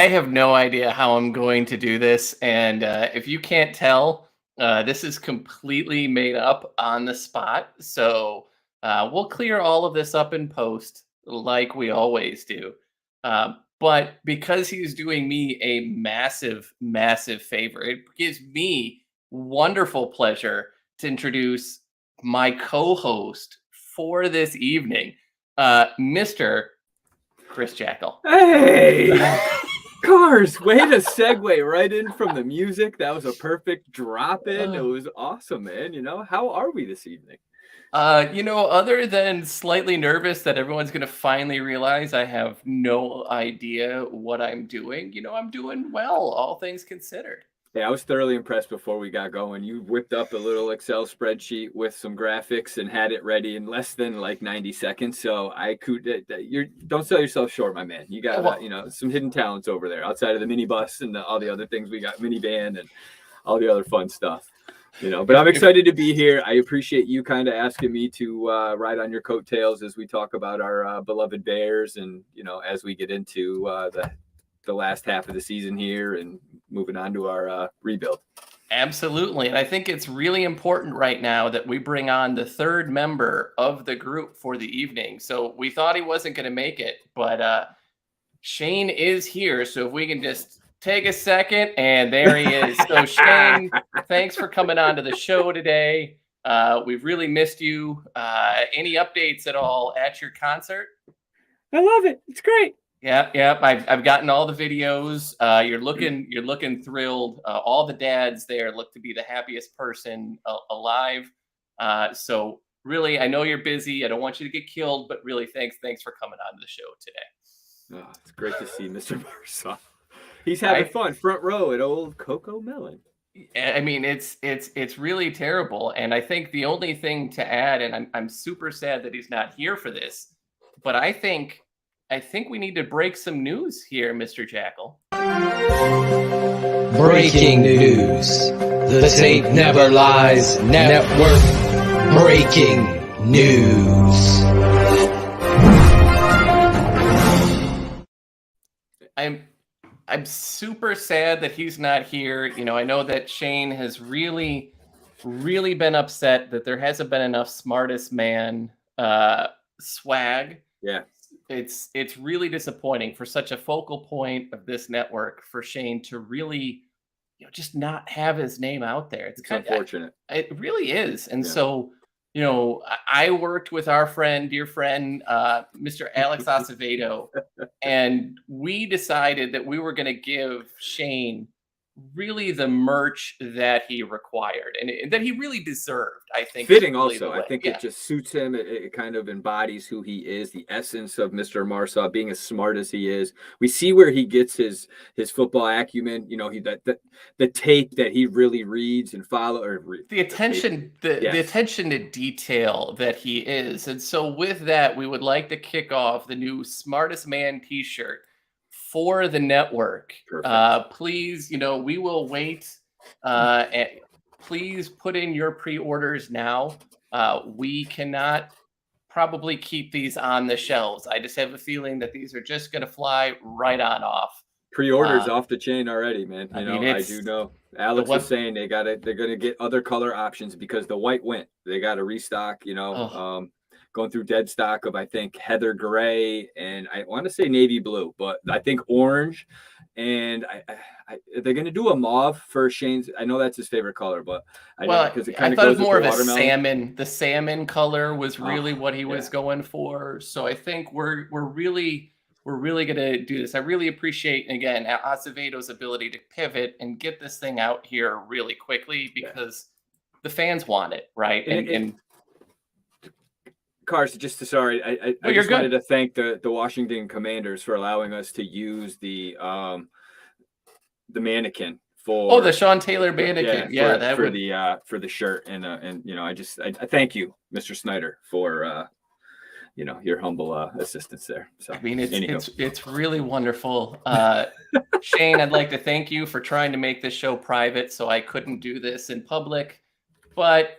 have no idea how I'm going to do this. And if you can't tell, this is completely made up on the spot. So we'll clear all of this up in post like we always do. But because he's doing me a massive, massive favor, it gives me wonderful pleasure to introduce my co-host for this evening, Mr. Chris Jackle. Hey, Cars, way to segue right in from the music. That was a perfect drop in. It was awesome, man. How are we this evening? Other than slightly nervous that everyone's going to finally realize I have no idea what I'm doing, I'm doing well, all things considered. Hey, I was thoroughly impressed before we got going. You whipped up a little Excel spreadsheet with some graphics and had it ready in less than like 90 seconds. So don't sell yourself short, my man. You got some hidden talents over there outside of the minibus and all the other things we got, minivan and all the other fun stuff. But I'm excited to be here. I appreciate you kind of asking me to ride on your coattails as we talk about our beloved Bears and as we get into the last half of the season here and moving on to our rebuild. Absolutely. And I think it's really important right now that we bring on the third member of the group for the evening. So we thought he wasn't going to make it, but Shayne is here. So if we can just take a second, and there he is. So Shayne, thanks for coming on to the show today. We've really missed you. Any updates at all at your concert? I love it. It's great. Yeah. I've gotten all the videos. You're looking thrilled. All the dads there look to be the happiest person alive. So really, I know you're busy. I don't want you to get killed, but really, thanks for coming on to the show today. Oh, it's great to see Mr. Marsaw. He's having fun front row at old Coco Melon. I mean, it's really terrible. And I think the only thing to add, and I'm super sad that he's not here for this, but I think we need to break some news here, Mr. Jackle. Breaking news. The Tape Never Lies Network. Breaking news. I'm super sad that he's not here. I know that Shayne has really, really been upset that there hasn't been enough smartest man swag. Yeah. It's really disappointing for such a focal point of this network for Shayne to really, just not have his name out there. It's unfortunate. It really is. And so, I worked with our dear friend, Mr. Alex Acevedo, and we decided that we were going to give Shayne really the merch that he required and that he really deserved. I think fitting also. I think it just suits him. It kind of embodies who he is, the essence of Mr. Marsaw, being as smart as he is. We see where he gets his football acumen. The tape that he really reads and the attention to detail that he is. And so with that, we would like to kick off the new Smartest Man t-shirt for the network. Please, we will wait. And please put in your pre-orders now. We cannot probably keep these on the shelves. I just have a feeling that these are just going to fly right on off. Pre-orders off the chain already, man. I do know. Alex was saying they're going to get other color options because the white went. They got to restock, going through dead stock of, I think, heather gray and I want to say navy blue, but I think orange. And they're going to do a mauve for Shayne's. I know that's his favorite color, but I thought it was more of a salmon. The salmon color was really what he was going for. So I think we're really going to do this. I really appreciate, again, Acevedo's ability to pivot and get this thing out here really quickly because the fans want it, right? And Cars, I just wanted to thank the Washington Commanders for allowing us to use the mannequin for the Sean Taylor mannequin. For the shirt and I thank you, Mr. Snyder, for your humble assistance there. So I mean, it's really wonderful. Shayne, I'd like to thank you for trying to make this show private so I couldn't do this in public. But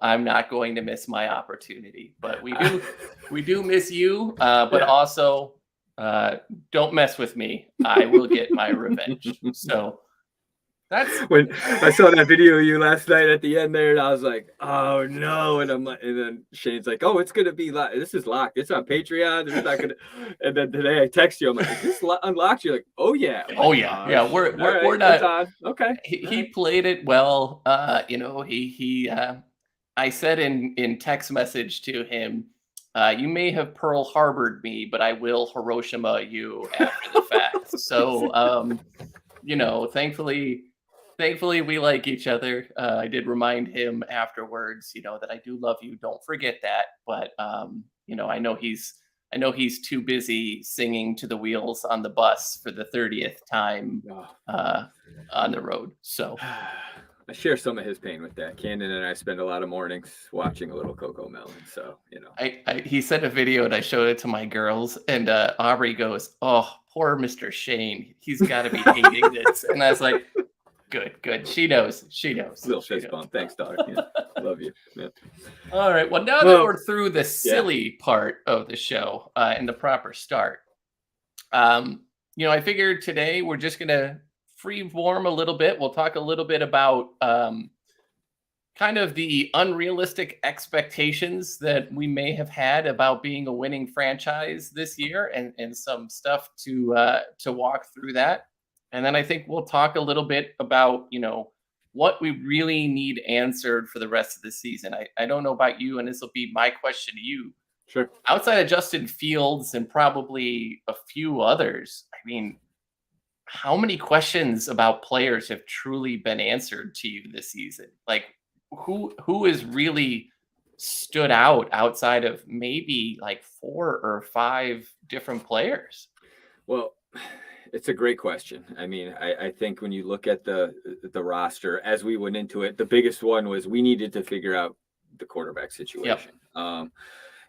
I'm not going to miss my opportunity. But we do miss you. But also, don't mess with me. I will get my revenge. So that's when I saw that video of you last night at the end there, and I was like, oh no. And I'm like, and then Shayne's like, oh, it's gonna be locked. This is locked. It's on Patreon. It's not gonna. And then today I text you. I'm like, is this unlocked? You're like, oh yeah. Oh yeah, yeah. We're it's not. on. Okay. He played it well. I said in text message to him, you may have Pearl Harbored me, but I will Hiroshima you after the fact. So thankfully we like each other. I did remind him afterwards, that I do love you. Don't forget that. But I know he's too busy singing to the wheels on the bus for the 30th time on the road. So I share some of his pain with that. Cannon and I spend a lot of mornings watching a little Coco Melon. So, he sent a video and I showed it to my girls, and Aubrey goes, "Oh, poor Mr. Shayne. He's got to be hating this." And I was like, good. She knows. Little fist bump. Thanks, daughter. Yeah. Love you. Yeah. All right. Well, now that we're through the silly part of the show and the proper start, I figured today we're just going to free form a little bit. We'll talk a little bit about kind of the unrealistic expectations that we may have had about being a winning franchise this year, and some stuff to walk through that. And then I think we'll talk a little bit about, what we really need answered for the rest of the season. I don't know about you, and this will be my question to you. Sure. Outside of Justin Fields and probably a few others, I mean, how many questions about players have truly been answered to you this season? Like, who has really stood out outside of maybe like 4 or 5 different players? Well, it's a great question. I mean, I think when you look at the roster as we went into it, the biggest one was we needed to figure out the quarterback situation. Yep.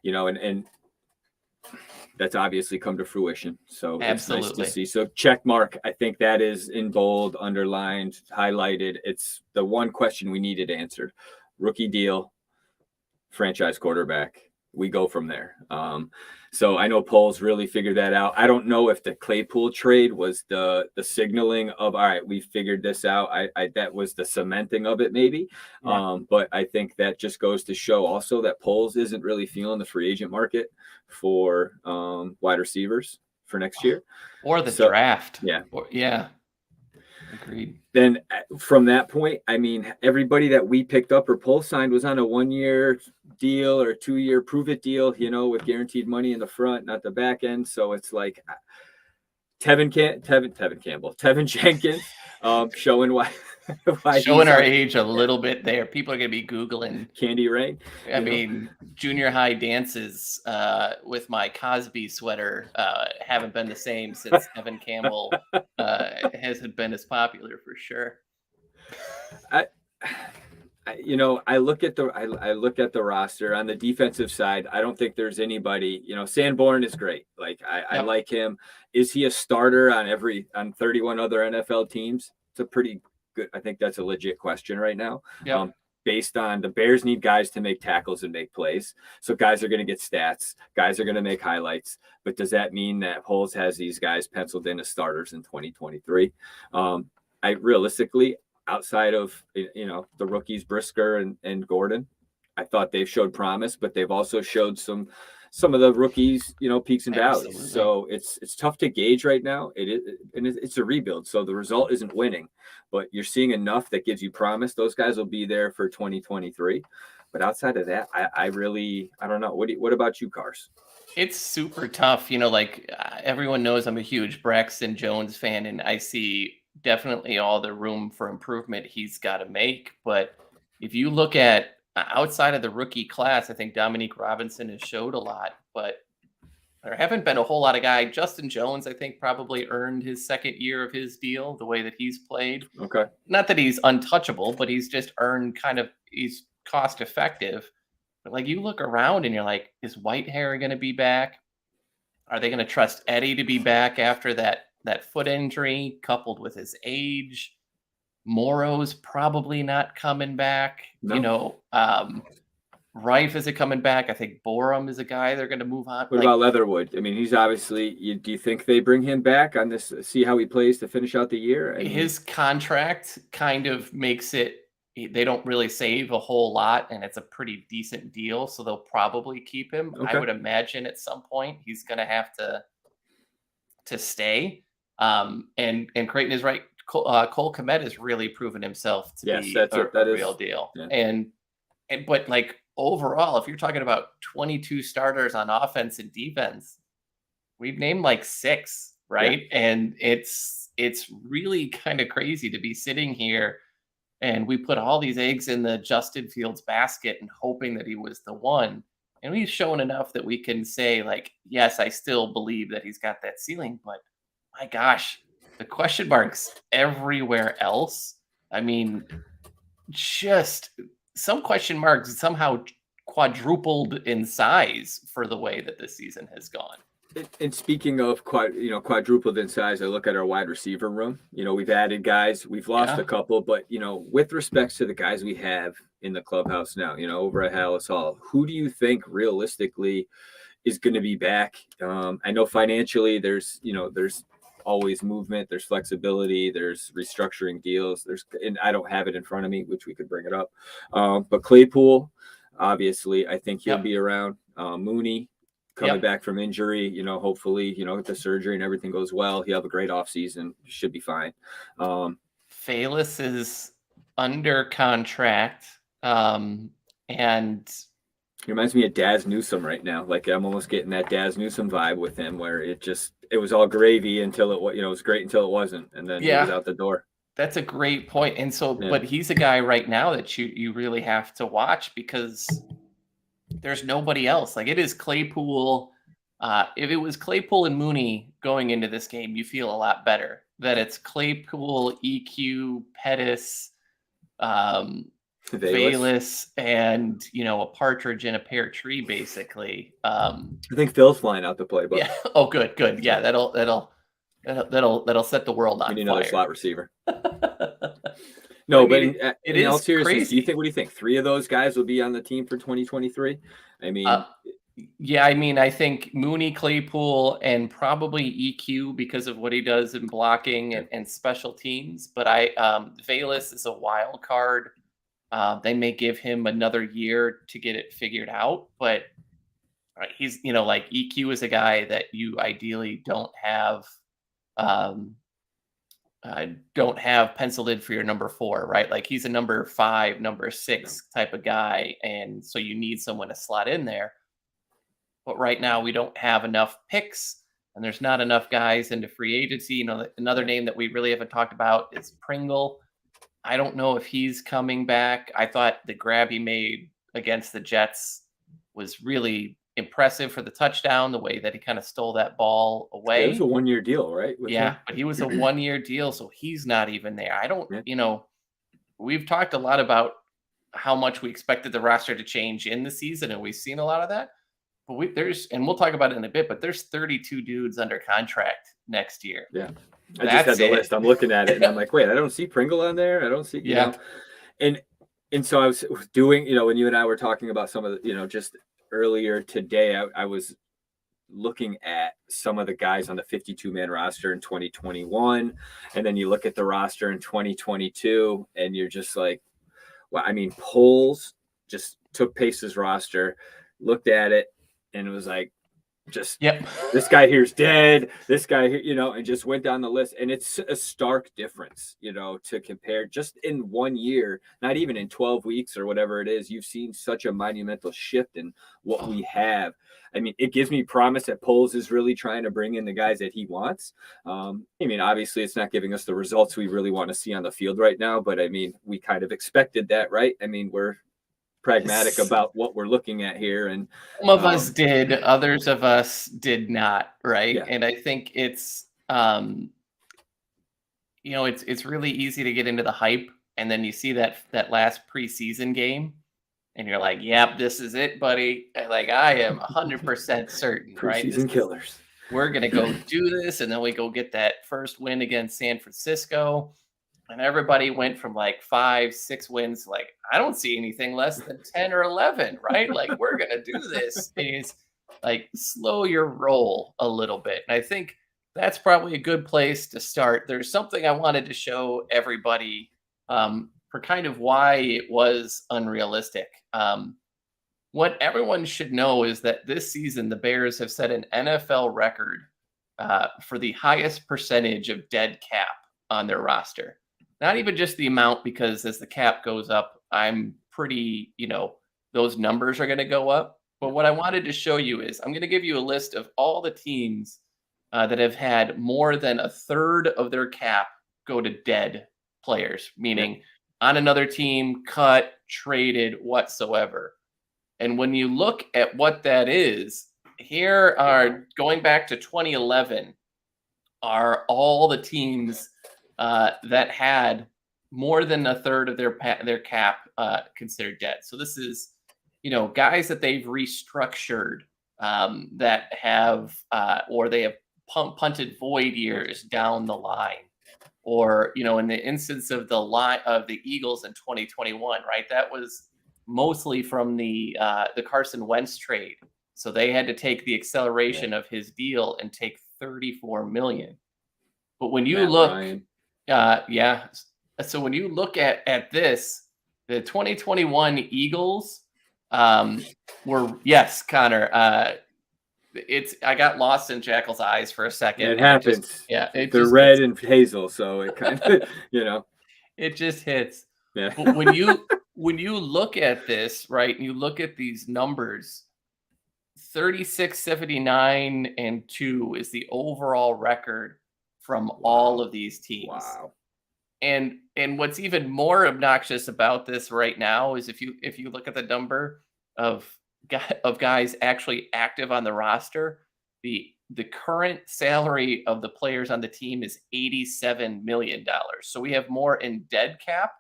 And that's obviously come to fruition. So absolutely. It's nice to see. So check mark. I think that is in bold, underlined, highlighted. It's the one question we needed answered. Rookie deal, franchise quarterback. We go from there. So I know Poles really figured that out. I don't know if the Claypool trade was the signaling of, all right, we figured this out. I that was the cementing of it maybe. Yeah. But I think that just goes to show also that Poles isn't really feeling the free agent market for wide receivers for next year. Or the draft. Yeah. Yeah. Agreed. Then from that point, I mean, everybody that we picked up or Poles signed was on a 1-year deal or 2-year prove it deal, with guaranteed money in the front, not the back end. So it's like Tevin Jenkins showing why showing our age a little bit there. People are going to be Googling Candy Rain. I mean, junior high dances with my Cosby sweater haven't been the same since Evan Campbell hasn't been as popular for sure. I look at the roster on the defensive side. I don't think there's anybody. Sanborn is great. Like I like him. Is he a starter on 31 other NFL teams? It's a pretty good. I think that's a legit question right now. Yeah. Based on the Bears need guys to make tackles and make plays. So guys are going to get stats. Guys are going to make highlights. But does that mean that Poles has these guys penciled in as starters in 2023? I realistically, outside of, the rookies, Brisker and Gordon, I thought they've showed promise, but they've also showed some of the rookies, peaks and valleys. Absolutely. So it's tough to gauge right now. It's a rebuild. So the result isn't winning, but you're seeing enough that gives you promise. Those guys will be there for 2023. But outside of that, I don't know. What about you, Cars? It's super tough. Everyone knows I'm a huge Braxton Jones fan, and I see definitely all the room for improvement he's got to make. But if you look at outside of the rookie class, I think Dominique Robinson has showed a lot, but there haven't been a whole lot of guys. Justin Jones, I think, probably earned his second year of his deal the way that he's played. Okay. Not that he's untouchable, but he's just earned he's cost effective. But you look around and you're like, is Whitehair going to be back? Are they going to trust Eddie to be back after that foot injury coupled with his age? Morrow's probably not coming back. No. Rife is coming back. I think Borum is a guy they're going to move on. What about Leatherwood? I mean, he's obviously. Do you think they bring him back on this? See how he plays to finish out the year. I mean, his contract kind of makes it. They don't really save a whole lot, and it's a pretty decent deal, so they'll probably keep him. I Okay. would imagine at some point he's going to have to stay. And Creighton is right. Cole Kmet has really proven himself to be a real deal. Yeah. But like overall, if you're talking about 22 starters on offense and defense, we've named like 6, right? Yeah. And it's really kind of crazy to be sitting here and we put all these eggs in the Justin Fields basket and hoping that he was the one. And we've shown enough that we can say, like, yes, I still believe that he's got that ceiling, but my gosh, the question marks everywhere else. I mean, just some question marks somehow quadrupled in size for the way that this season has gone. And speaking of quadrupled in size, I look at our wide receiver room. We've added guys, we've lost a couple, but with respects to the guys we have in the clubhouse now, over at Hallis Hall, who do you think realistically is going to be back? I know financially there's always movement, there's flexibility, there's restructuring deals, and I don't have it in front of me, which we could bring it up. But Claypool, obviously, I think he'll be around. Mooney coming back from injury, hopefully, with the surgery and everything goes well, he'll have a great offseason, should be fine. Bayless is under contract, and he reminds me of Daz Newsome right now. Like I'm almost getting that Daz Newsome vibe with him, where it was all gravy until it was great until it wasn't, and then he was out the door. That's a great point. And so, but he's a guy right now that you really have to watch because there's nobody else. Like it is Claypool. If it was Claypool and Mooney going into this game, you feel a lot better that it's Claypool, EQ, Pettis, Bayless, and a partridge in a pear tree, basically. I think Phil's flying out to play, but yeah. Oh, good. Yeah, that'll set the world on fire. We need another slot receiver. No, but in all seriousness, crazy. What do you think? 3 of those guys will be on the team for 2023? I mean, I think Mooney, Claypool, and probably EQ because of what he does in blocking and special teams. But Bayless is a wild card. They may give him another year to get it figured out, but he's, like EQ is a guy that you ideally don't have penciled in for your number 4, right? Like he's a number 5, number 6 type of guy. And so you need someone to slot in there. But right now we don't have enough picks and there's not enough guys into free agency. Another name that we really haven't talked about is Pringle. I don't know if he's coming back. I thought the grab he made against the Jets was really impressive for the touchdown, the way that he kind of stole that ball away. It was a 1-year deal, right? But he was a 1-year deal, so he's not even there. I don't, we've talked a lot about how much we expected the roster to change in the season, and we've seen a lot of that. But we'll talk about it in a bit, but there's 32 dudes under contract next year. Yeah. I just had the list. I'm looking at it and I'm like, wait, I don't see Pringle on there. I don't see, And so I was doing, when you and I were talking about some of the, just earlier today, I was looking at some of the guys on the 52-man roster in 2021. And then you look at the roster in 2022 and you're just like, well, I mean, Poles just took Pace's roster, looked at it, and it was like, this guy here's dead, this guy here, and just went down the list. And it's a stark difference, to compare just in 1 year, not even in 12 weeks or whatever it is. You've seen such a monumental shift in what we have. I mean, it gives me promise that Poles is really trying to bring in the guys that he wants. I mean, obviously it's not giving us the results we really want to see on the field right now, but I mean, we kind of expected that, right? I mean, we're pragmatic about what we're looking at here, and some of us did, others of us did not, right? And I think it's it's really easy to get into the hype, and then you see that last preseason game and you're like, yep, this is it, buddy. Like I am 100% certain, right? Preseason killers. We're gonna go do this, and then we go get that first win against San Francisco. And everybody went from like 5, 6 wins. Like, I don't see anything less than 10 or 11, right? Like, we're going to do this. Is like, slow your roll a little bit. And I think that's probably a good place to start. There's something I wanted to show everybody for kind of why it was unrealistic. What everyone should know is that this season, the Bears have set an NFL record for the highest percentage of dead cap on their roster. Not even just the amount, because as the cap goes up, I'm pretty, those numbers are going to go up. But what I wanted to show you is I'm going to give you a list of all the teams that have had more than a third of their cap go to dead players, meaning on another team, cut, traded, whatsoever. And when you look at what that is, here are, going back to 2011, are all the teams that had more than a third of their cap considered dead. So this is, guys that they've restructured, that have or they have punted void years down the line, or in the instance of the Eagles in 2021, right? That was mostly from the Carson Wentz trade. So they had to take the acceleration of his deal and take $34 million. But when you look, so when you look at this, the 2021 Eagles were, yes, Connor, I got lost in Jackle's eyes for a second. It happens. They're red and hazel, so it kind of, it just hits. Yeah. But when you look at this, right, and you look at these numbers, 36, 79, and 2 is the overall record from all of these teams. Wow. And what's even more obnoxious about this right now is if you look at the number of guys actually active on the roster, the current salary of the players on the team is $87 million. So we have more in dead cap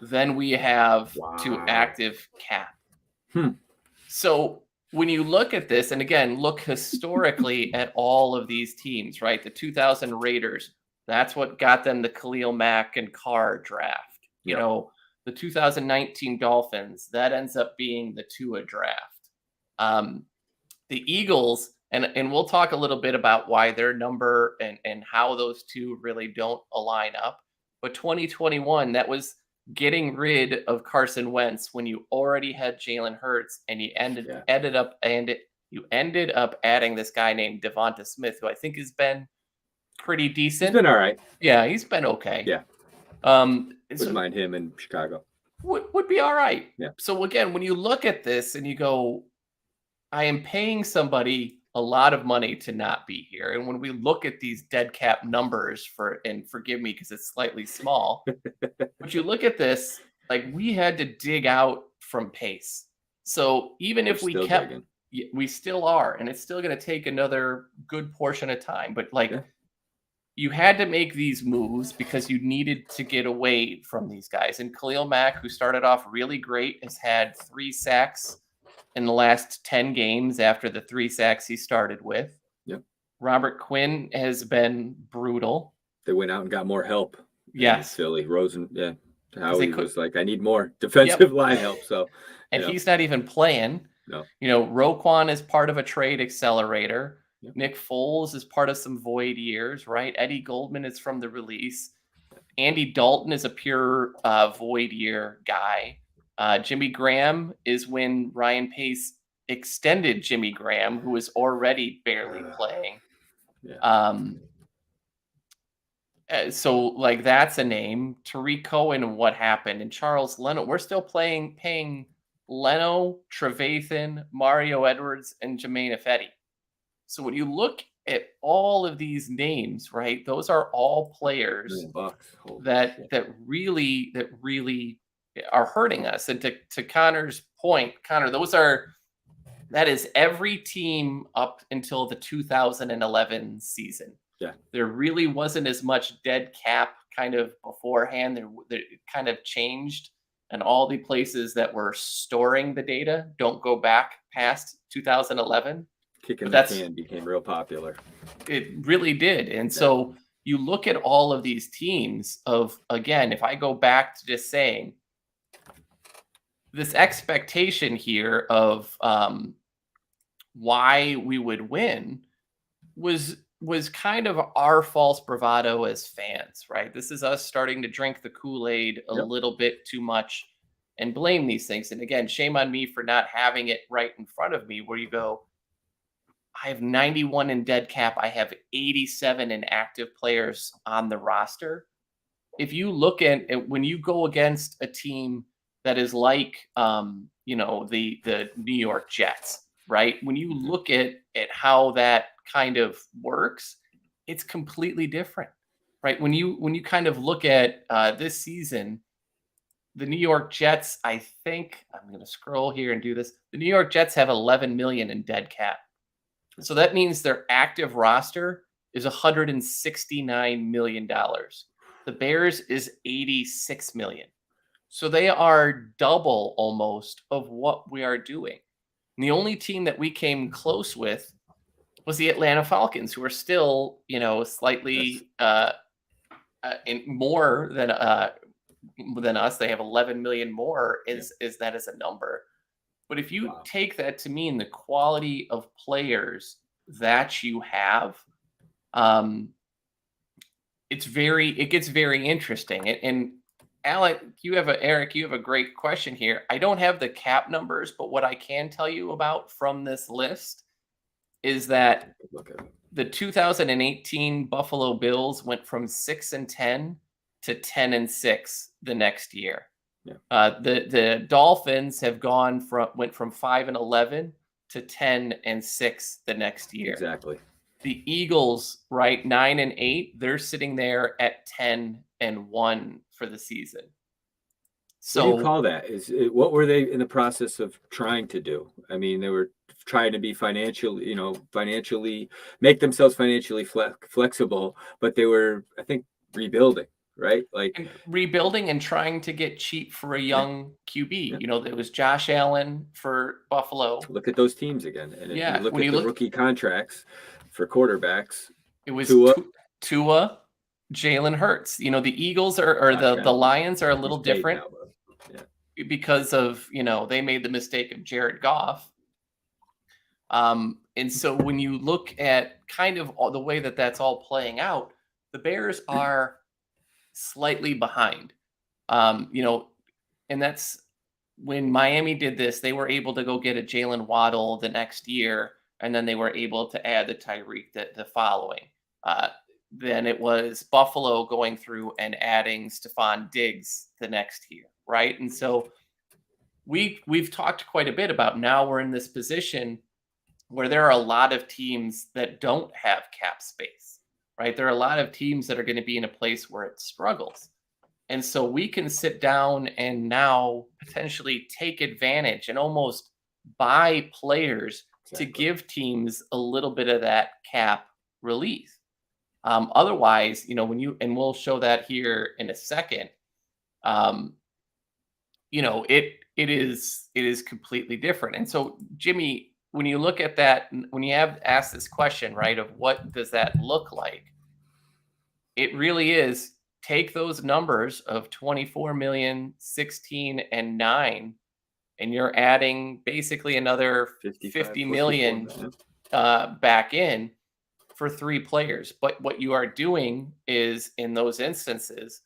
than we have to active cap. So when you look at this, and again, look historically at all of these teams, right? The 2000 Raiders, that's what got them the Khalil Mack and Carr draft. The 2019 Dolphins, that ends up being the Tua draft. The Eagles, and we'll talk a little bit about why their number and how those two really don't align up. But 2021, that was getting rid of Carson Wentz when you already had Jalen Hurts, and you ended up adding this guy named Devonta Smith, who I think has been pretty decent. He's been all right. Yeah, he's been okay. Yeah. Wouldn't mind him in Chicago. Would be all right. Yeah. So again, when you look at this and you go, I am paying somebody a lot of money to not be here. And when we look at these dead cap numbers and forgive me because it's slightly small, but you look at this, like we had to dig out from pace. So even if we kept, we still are, and it's still going to take another good portion of time. But you had to make these moves because you needed to get away from these guys. And Khalil Mack, who started off really great, has had 3 sacks in the last 10 games after the 3 sacks he started with. Yep. Robert Quinn has been brutal. They went out and got more help. Yes. Philly, Howie was like, I need more defensive line help. So, and he's not even playing. No. Roquan is part of a trade accelerator. Yep. Nick Foles is part of some void years, right? Eddie Goldman is from the release. Andy Dalton is a pure void year guy. Jimmy Graham is when Ryan Pace extended Jimmy Graham, who was already barely playing. So that's a name. Tariq Cohen, what happened? And Charles Leno, we're still paying Leno, Trevathan, Mario Edwards, and Jermaine Ifedi. So when you look at all of these names, right, those are all players that really are hurting us. And to Connor's point, Connor, that is every team up until the 2011 season. Yeah. There really wasn't as much dead cap kind of beforehand. It kind of changed, and all the places that were storing the data don't go back past 2011. Kicking the can became real popular. It really did. And so you look at all of these teams of, again, if I go back to just saying this expectation here of why we would win was kind of our false bravado as fans, right? This is us starting to drink the Kool-Aid a little bit too much and blame these things. And again, shame on me for not having it right in front of me where you go, I have 91 in dead cap. I have 87 in active players on the roster. If you look at it, when you go against a team that is like, the New York Jets, right? When you look at how that kind of works, it's completely different, right? When you kind of look at this season, the New York Jets, I think I'm going to scroll here and do this. The New York Jets have 11 million in dead cap. So that means their active roster is $169 million. The Bears is 86 million. So they are double almost of what we are doing. And the only team that we came close with was the Atlanta Falcons, who are still, slightly in more than us. They have 11 million more. Is that as a number? But if you take that to mean the quality of players that you have, it gets very interesting. And Eric, you have a great question here. I don't have the cap numbers, but what I can tell you about from this list is that the 2018 Buffalo Bills went from 6-10 to 10-6 the next year. Yeah. The Dolphins have went from 5-11 to 10-6 the next year. Exactly. The Eagles, right, 9-8, they're sitting there at 10-1 for the season. So what do you call that? What were they in the process of trying to do? I mean, they were trying to be financially make themselves financially flexible, but they were, I think, rebuilding. Right, and rebuilding and trying to get cheap for a young QB. There was Josh Allen for Buffalo. Look at those teams again, and yeah, you look at the rookie contracts for quarterbacks. It was Tua, Jalen Hurts. The Eagles or the Lions are a little different because of they made the mistake of Jared Goff. And so when you look at kind of all the way that that's all playing out, the Bears are slightly behind, and that's when Miami did this. They were able to go get a Jalen Waddle the next year, and then they were able to add the Tyreek the following. Then it was Buffalo going through and adding Stephon Diggs the next year, right? And so we've talked quite a bit about now we're in this position where there are a lot of teams that don't have cap space. Right? There are a lot of teams that are going to be in a place where it struggles. And so we can sit down and now potentially take advantage and almost buy players to give teams a little bit of that cap relief. Otherwise, and we'll show that here in a second, it is completely different. And so, Jimmy, when you look at that, when you have asked this question, right, of what does that look like? It really is take those numbers of 24 million, 16, and 9, and you're adding basically another 50 million back in for 3 players. But what you are doing is in those instances,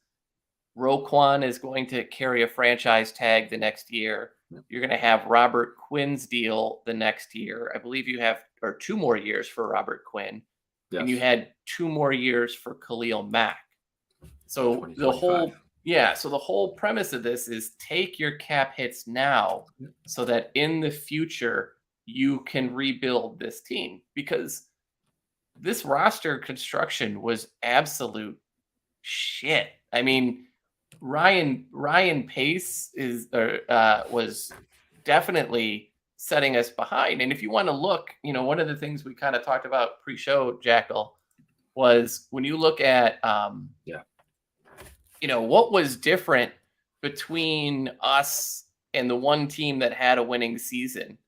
Roquan is going to carry a franchise tag the next year. You're going to have Robert Quinn's deal the next year. I believe you have 2 more years for Robert Quinn. Yes. And you had 2 more years for Khalil Mack. So the whole premise of this is take your cap hits now so that in the future you can rebuild this team, because this roster construction was absolute shit. I mean, Ryan Pace was definitely setting us behind. And if you want to look, one of the things we kind of talked about pre-show, Jackal, was when you look at what was different between us and the one team that had a winning season.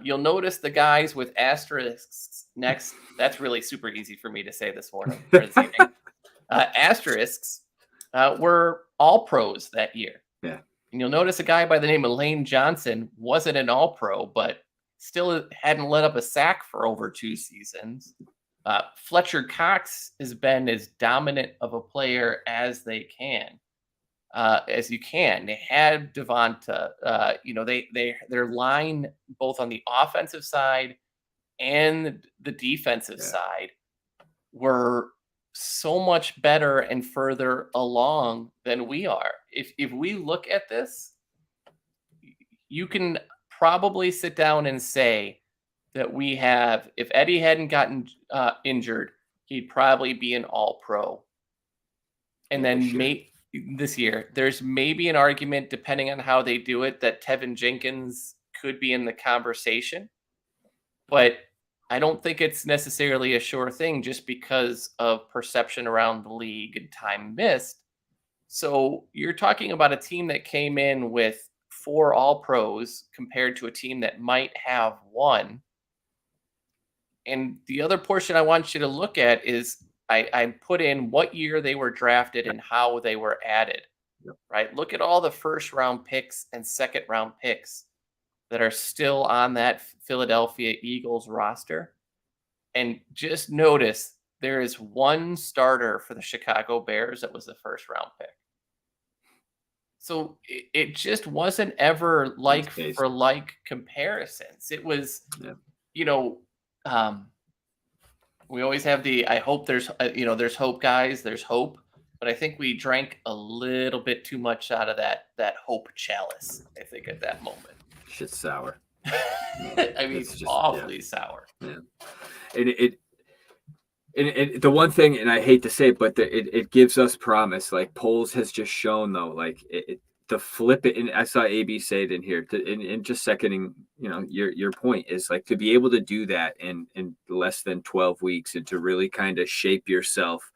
You'll notice the guys with asterisks Next, that's really super easy for me to say this morning or this evening. Asterisks were all pros that year. Yeah. And you'll notice a guy by the name of Lane Johnson wasn't an all pro, but still hadn't let up a sack for over 2 seasons. Fletcher Cox has been as dominant of a player as they can. As you can. They had Devonta, their line both on the offensive side and the defensive side were so much better and further along than we are. If we look at this, you can probably sit down and say that we have, if Eddie hadn't gotten injured, he'd probably be an all-pro. And then this year, there's maybe an argument, depending on how they do it, that Tevin Jenkins could be in the conversation. But I don't think it's necessarily a sure thing just because of perception around the league and time missed. So you're talking about a team that came in with 4 all-pros compared to a team that might have 1. And the other portion I want you to look at is I put in what year they were drafted and how they were added, right? Look at all the first-round picks and second-round picks that are still on that Philadelphia Eagles roster. And just notice there is 1 starter for the Chicago Bears that was the first-round pick. So it just wasn't ever like for like comparisons. It was, we always have I hope there's, there's hope, guys. There's hope. But I think we drank a little bit too much out of that hope chalice, I think, at that moment. Shit's sour. I mean, it's awfully sour. Yeah. And the one thing, and I hate to say it, but it gives us promise. Like Poles has just shown, though, like the flip it. And I saw AB say it in here, and just seconding, your point is like to be able to do that in less than 12 weeks and to really kind of shape yourself.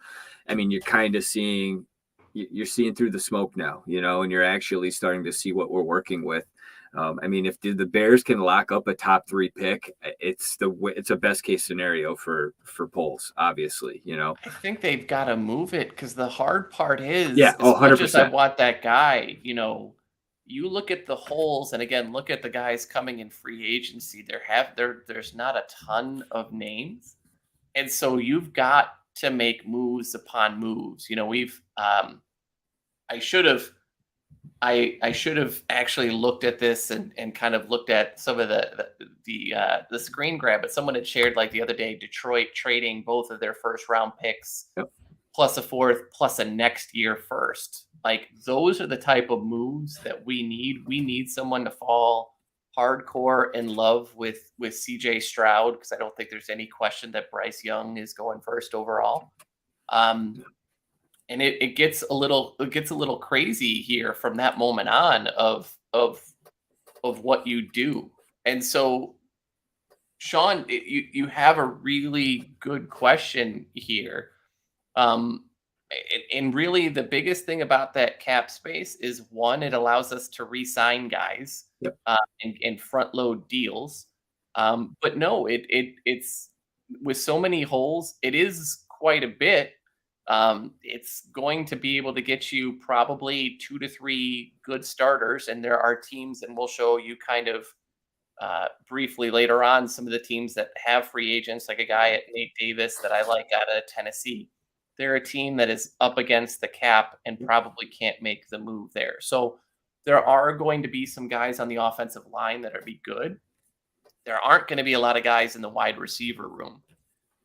I mean, you're kind of seeing through the smoke now, and you're actually starting to see what we're working with. I mean, if the Bears can lock up a top 3 pick, it's a best case scenario for Poles, obviously, I think they've got to move it because the hard part is, 100%. Much as I want that guy, you look at the holes, and again, look at the guys coming in free agency. There's not a ton of names, and so you've got to make moves upon moves. We've I should have actually looked at this and kind of looked at some of the screen grab, but someone had shared like the other day, Detroit trading both of their first round picks, plus a 4th, plus a next year first. Like those are the type of moves that we need. We need someone to fall hardcore in love with CJ Stroud, because I don't think there's any question that Bryce Young is going first overall. And it gets a little crazy here from that moment on of what you do. And so, Sean, you have a really good question here. And really the biggest thing about that cap space is, 1, it allows us to re-sign guys and front load deals. But no, it's with so many holes, it is quite a bit. It's going to be able to get you probably 2 to 3 good starters. And there are teams, and we'll show you kind of briefly later on, some of the teams that have free agents, like a guy at Nate Davis that I like out of Tennessee. They're a team that is up against the cap and probably can't make the move there. So there are going to be some guys on the offensive line that are be good. There aren't going to be a lot of guys in the wide receiver room.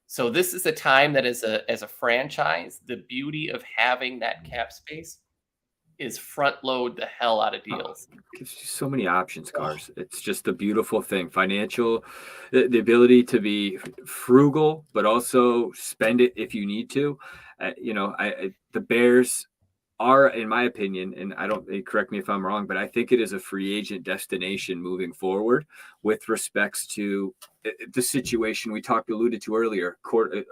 So this is a time that as a franchise, the beauty of having that cap space is front load the hell out of deals. Gives you so many options, Cars. It's just a beautiful thing. Financial, the ability to be frugal, but also spend it if you need to. The Bears are, in my opinion, and correct me if I'm wrong, but I think it is a free agent destination moving forward with respects to the situation we alluded to earlier,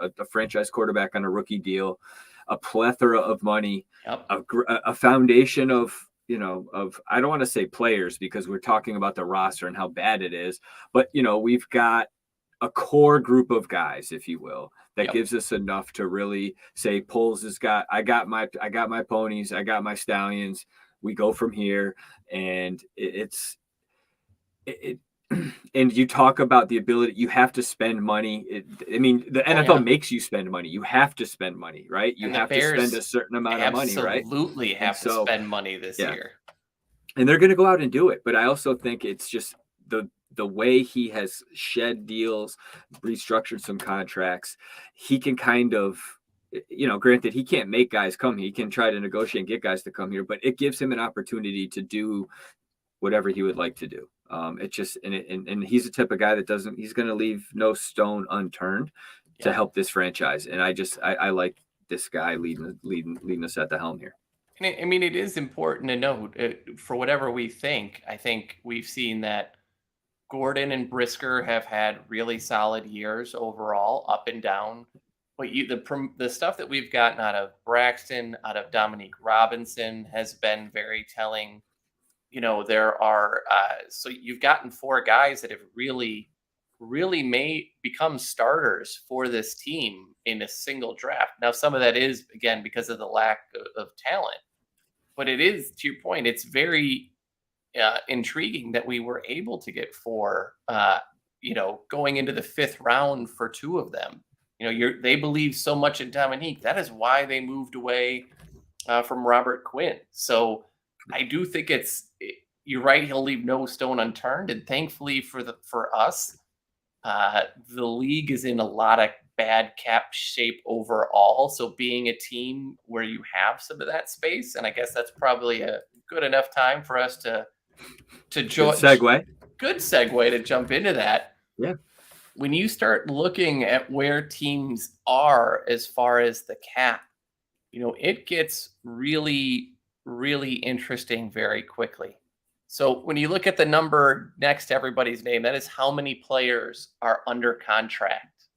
a franchise quarterback on a rookie deal, a plethora of money, a foundation of I don't want to say players because we're talking about the roster and how bad it is, but we've got a core group of guys, if you will, that Yep. gives us enough to really say Poles has got, I got my ponies, I got my stallions. We go from here, and and you talk about the ability, you have to spend money. I mean, the NFL makes you spend money. You have to spend money, right? You And the have to spend a Bears certain amount of money, right? absolutely And have to so, spend money this yeah. year. And they're going to go out and do it. But I also think it's just the way he has shed deals, restructured some contracts. He can kind of, granted, he can't make guys come. He can try to negotiate and get guys to come here, but it gives him an opportunity to do whatever he would like to do. It just, and he's the type of guy that he's going to leave no stone unturned to help this franchise. And I like this guy leading us at the helm here. I mean, it is important to note, for whatever we think, I think we've seen that Gordon and Brisker have had really solid years overall, up and down. But the stuff that we've gotten out of Braxton, out of Dominique Robinson, has been very telling. There are so you've gotten 4 guys that have really may become starters for this team in a single draft. Now, some of that is, again, because of the lack of talent. But it is, to your point, it's very intriguing that we were able to get 4, going into the 5th round for 2 of them. They believe so much in Dominique. That is why they moved away from Robert Quinn. So I do think you're right. He'll leave no stone unturned. And thankfully for us, the league is in a lot of bad cap shape overall. So being a team where you have some of that space, and I guess that's probably a good enough time for us to join. Good segue to jump into that. Yeah. When you start looking at where teams are as far as the cap, it gets really, really interesting very quickly. So when you look at the number next to everybody's name, that is how many players are under contract.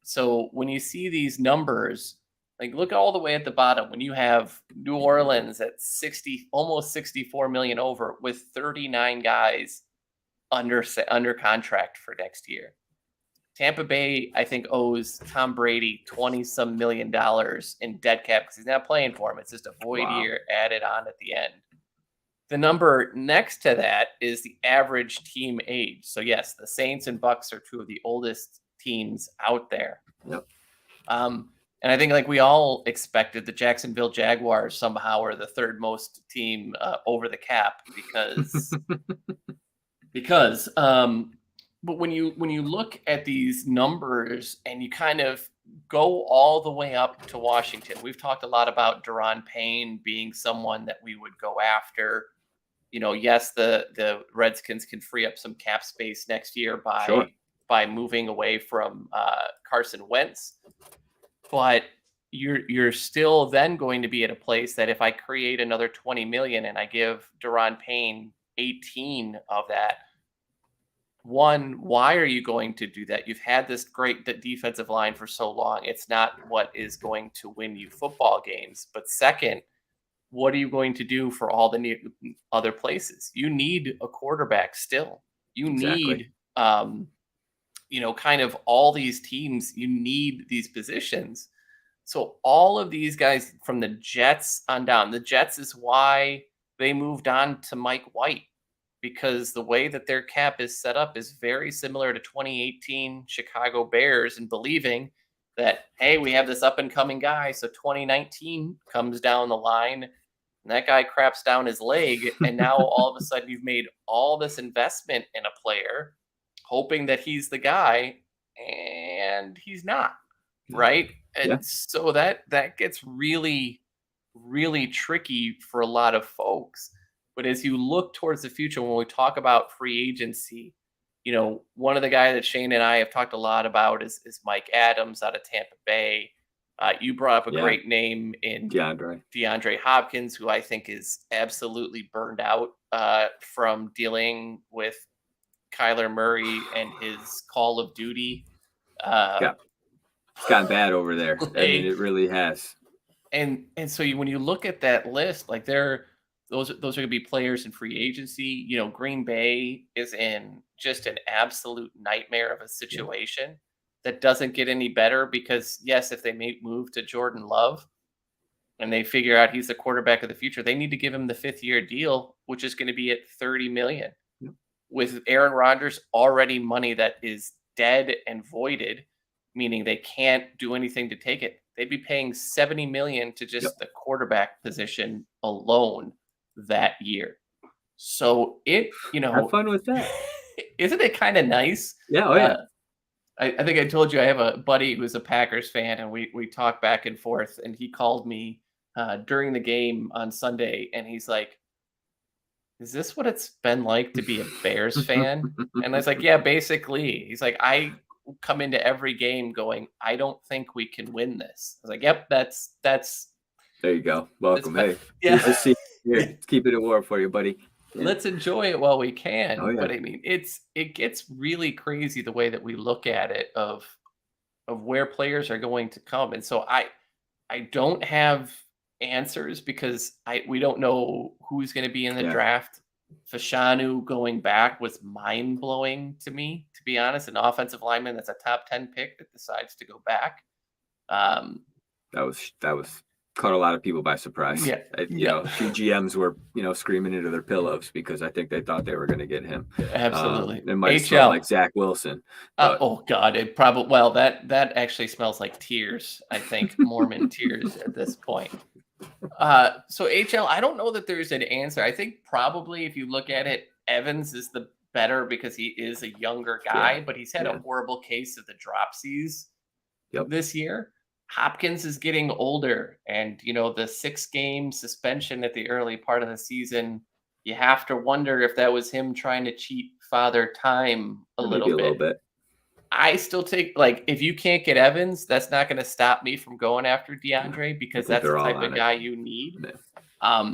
So when you see these numbers, like look all the way at the bottom, when you have New Orleans at almost 64 million over, with 39 guys under contract for next year. Tampa Bay, I think, owes Tom Brady $20-some million in dead cap because he's not playing for him. It's just a void year added on at the end. The number next to that is the average team age. So yes, the Saints and Bucks are 2 of the oldest teams out there. Yep. And I think, like we all expected, the Jacksonville Jaguars somehow are the 3rd most team over the cap because but when you look at these numbers and you kind of go all the way up to Washington, we've talked a lot about Daron Payne being someone that we would go after. Yes, the Redskins can free up some cap space next year by moving away from Carson Wentz, but you're still then going to be at a place that if I create another 20 million and I give Daron Payne 18 of that, one, why are you going to do that? You've had this great defensive line for so long. It's not what is going to win you football games. But second, what are you going to do for all the other places? You need a quarterback still. You need, kind of all these teams. You need these positions. So all of these guys from the Jets on down, the Jets is why they moved on to Mike White, because the way that their cap is set up is very similar to 2018 Chicago Bears, and believing that, hey, we have this up-and-coming guy, so 2019 comes down the line, and that guy craps down his leg, and now all of a sudden you've made all this investment in a player, hoping that he's the guy, and he's not, right? And so that gets really, really tricky for a lot of folks. But as you look towards the future, when we talk about free agency, one of the guys that Shayne and I have talked a lot about is Mike Adams out of Tampa Bay. You brought up a great name in DeAndre Hopkins, who I think is absolutely burned out from dealing with Kyler Murray and his Call of Duty. It's gotten bad over there. I mean, it really has. And so when you look at that list, like those are going to be players in free agency. Green Bay is in just an absolute nightmare of a situation that doesn't get any better because, yes, if they move to Jordan Love and they figure out he's the quarterback of the future, they need to give him the 5th-year deal, which is going to be at $30 million. Yep. With Aaron Rodgers already money that is dead and voided, meaning they can't do anything to take it. They'd be paying $70 million to just the quarterback position alone that year. So have fun with that. Isn't it kind of nice? Yeah. Oh yeah. I think I told you I have a buddy who's a Packers fan, and we talk back and forth, and he called me during the game on Sunday, and he's like, "Is this what it's been like to be a Bears fan?" And I was like, "Yeah, basically." He's like, "I come into every game going, I don't think we can win this." I was like, "Yep, that's." There you go. Welcome. Hey, yeah. Here, keep it at war for you, buddy. Yeah. Let's enjoy it while we can. Oh, yeah. But I mean, it gets really crazy the way that we look at it of where players are going to come, and so I don't have answers because we don't know who's going to be in the draft. Fashanu going back was mind-blowing to me, to be honest. An offensive lineman that's a top 10 pick that decides to go back. That was caught a lot of people by surprise. Yeah. A few GMs were, screaming into their pillows because I think they thought they were going to get him. Absolutely. It might smell like Zach Wilson. Oh God, it probably, well, that actually smells like tears. I think Mormon tears at this point. So HL, I don't know that there's an answer. I think probably if you look at it, Evans is the better because he is a younger guy, but he's had a horrible case of the dropsies this year. Hopkins is getting older, and the 6-game suspension at the early part of the season, you have to wonder if that was him trying to cheat Father Time a little bit. I still take, if you can't get Evans, that's not going to stop me from going after DeAndre because that's the type of guy you need. Yeah.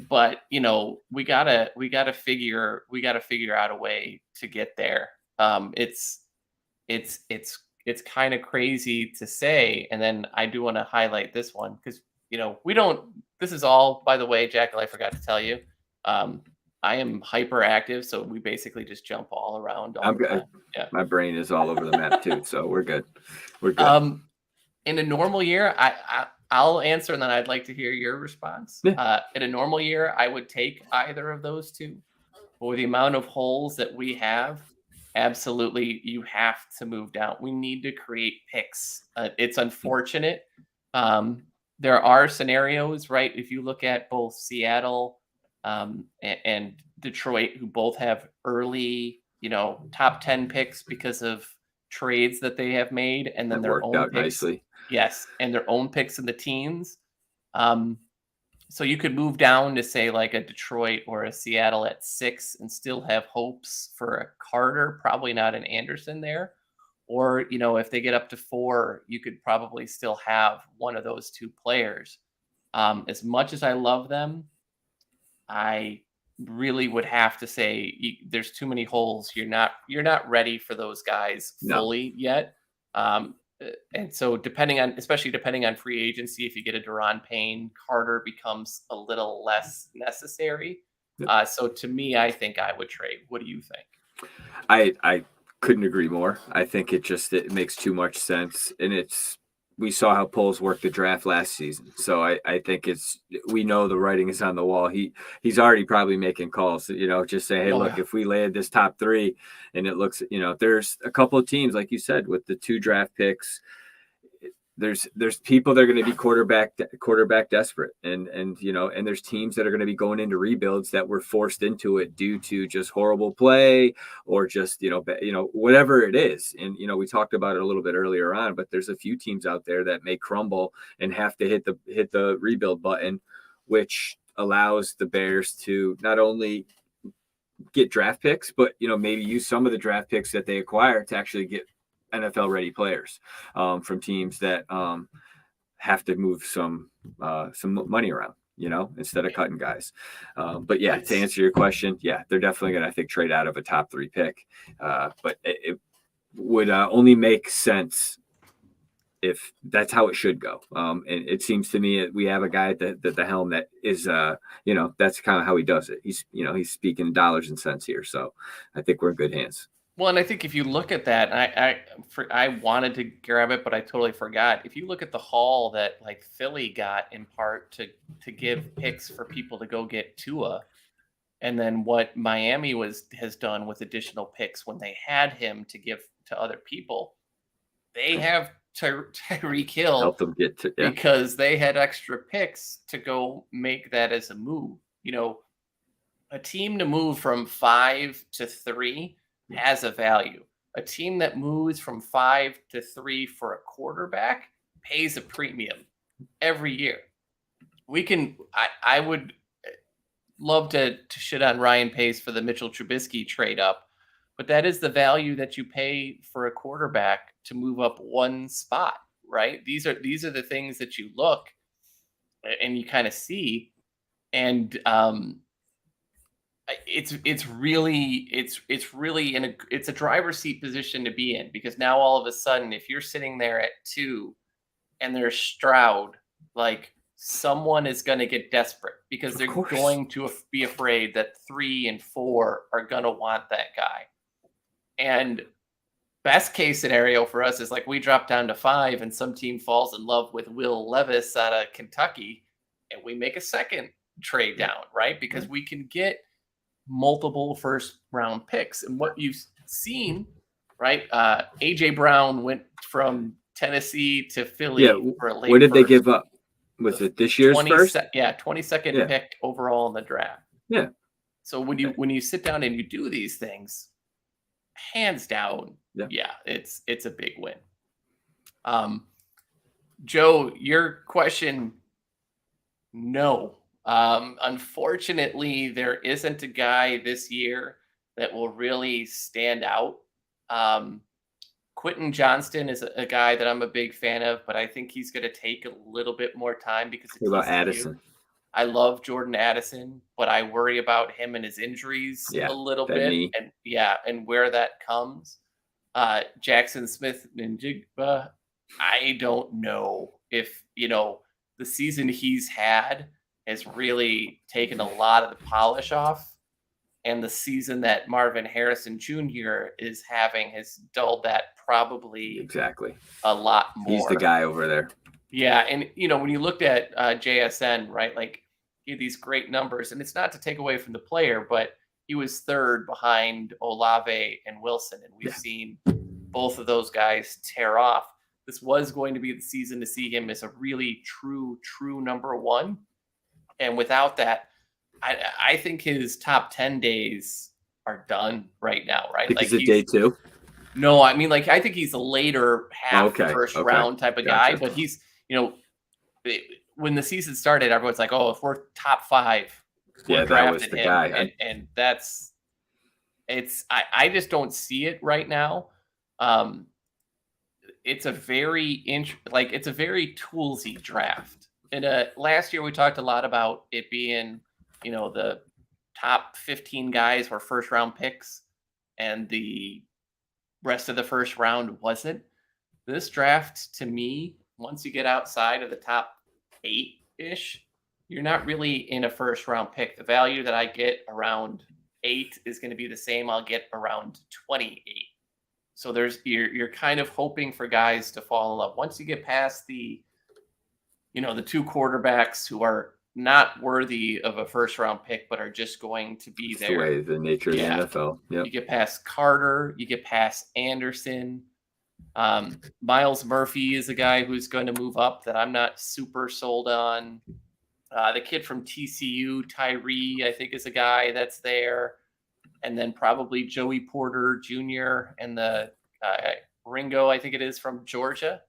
But we gotta figure out a way to get there. It's kind of crazy to say, and then I do want to highlight this one because we don't. This is all, by the way, Jackal, I forgot to tell you. I am hyperactive, so we basically just jump all around. I'm good. Yeah. My brain is all over the map too, so we're good. We're good. In a normal year, I'll answer, and then I'd like to hear your response. Yeah. In a normal year, I would take either of those two. But with the amount of holes that we have, absolutely, you have to move down. We need to create picks. It's unfortunate. There are scenarios, right? If you look at both Seattle and Detroit, who both have early, top 10 picks because of trades that they have made, and then their own picks. Nicely. Yes, and their own picks in the teens. So you could move down to say like a Detroit or a Seattle at 6 and still have hopes for a Carter, probably not an Anderson there. Or, if they get up to 4, you could probably still have one of those two players. As much as I love them, I really would have to say there's too many holes. You're not ready for those guys fully yet. And so especially depending on free agency, if you get a Daron Payne, Carter becomes a little less necessary. Yep. So to me, I think I would trade. What do you think? I couldn't agree more. I think it makes too much sense. And we saw how polls worked the draft last season. So I think we know the writing is on the wall. He's already probably making calls, just say, hey, look, if we land this top 3 and it looks, there's a couple of teams, like you said, with the 2 draft picks, there's people that are going to be quarterback desperate. And there's teams that are going to be going into rebuilds that were forced into it due to just horrible play or just, whatever it is. And, we talked about it a little bit earlier on, but there's a few teams out there that may crumble and have to hit the rebuild button, which allows the Bears to not only get draft picks, but, maybe use some of the draft picks that they acquire to actually get NFL ready players from teams that have to move some money around, instead of cutting guys. But yeah, to answer your question, they're definitely going to, I think, trade out of a top 3 pick. But it would only make sense if that's how it should go. And it seems to me we have a guy at the helm that is, that's kind of how he does it. He's speaking dollars and cents here. So I think we're in good hands. Well, and I think if you look at that, I wanted to grab it, but I totally forgot. If you look at the haul that like Philly got in part to give picks for people to go get Tua, and then what Miami has done with additional picks when they had him to give to other people, they have Tyreek Hill Help them get to because they had extra picks to go make that as a move. A team to move from 5 to 3 has a value. A team that moves from 5 to 3 for a quarterback pays a premium every year. I would love to shit on Ryan Pace for the Mitchell Trubisky trade up, but that is the value that you pay for a quarterback to move up one spot, right? These are the things that you look and you kind of see, and it's really it's a driver's seat position to be in, because now all of a sudden, if you're sitting there at 2 and there's Stroud, like someone is going to get desperate because they're going to be afraid that 3 and 4 are going to want that guy. And best case scenario for us is like we drop down to 5 and some team falls in love with Will Levis out of Kentucky and we make a second trade down, right? Because we can get multiple first round picks. And what you've seen, right? AJ Brown went from Tennessee to Philly for a late What did they first. give up? Was it this year's first? 22nd pick overall in the draft. Yeah. So when you sit down and you do these things, hands down, it's a big win. Joe, your question, no. Unfortunately, there isn't a guy this year that will really stand out. Quentin Johnston is a guy that I'm a big fan of, but I think he's going to take a little bit more time because what about Addison? I love Jordan Addison, but I worry about him and his injuries a little bit, knee. and where that comes. Jackson Smith Njigba, I don't know if the season he's had has really taken a lot of the polish off, and the season that Marvin Harrison Jr. is having has dulled that probably a lot more. He's the guy over there. Yeah, and when you looked at JSN, right, like he had these great numbers, and it's not to take away from the player, but he was third behind Olave and Wilson, and we've seen both of those guys tear off. This was going to be the season to see him as a really true number one, and without that, I think his top 10 days are done right now, right? Like he's day 2? No, I mean, like I think he's a later half first round type of guy, but he's, when the season started, everyone's like, oh, if we're top 5, we're that was the him. guy. And that's, I just don't see it right now. It's a very toolsy draft. And last year we talked a lot about it being, the top 15 guys were first round picks and the rest of the first round wasn't. This draft, to me, once you get outside of the top 8-ish, you're not really in a first round pick. The value that I get around 8 is going to be the same I'll get around 28. So you're kind of hoping for guys to fall in love. Once you get past the 2 quarterbacks who are not worthy of a first round pick, but are just going to be there. The way, the nature of the NFL. Yep. You get past Carter, you get past Anderson. Miles Murphy is a guy who's going to move up that I'm not super sold on. The kid from TCU, Tyree, I think is a guy that's there. And then probably Joey Porter Jr. and the Ringo, I think it is, from Georgia.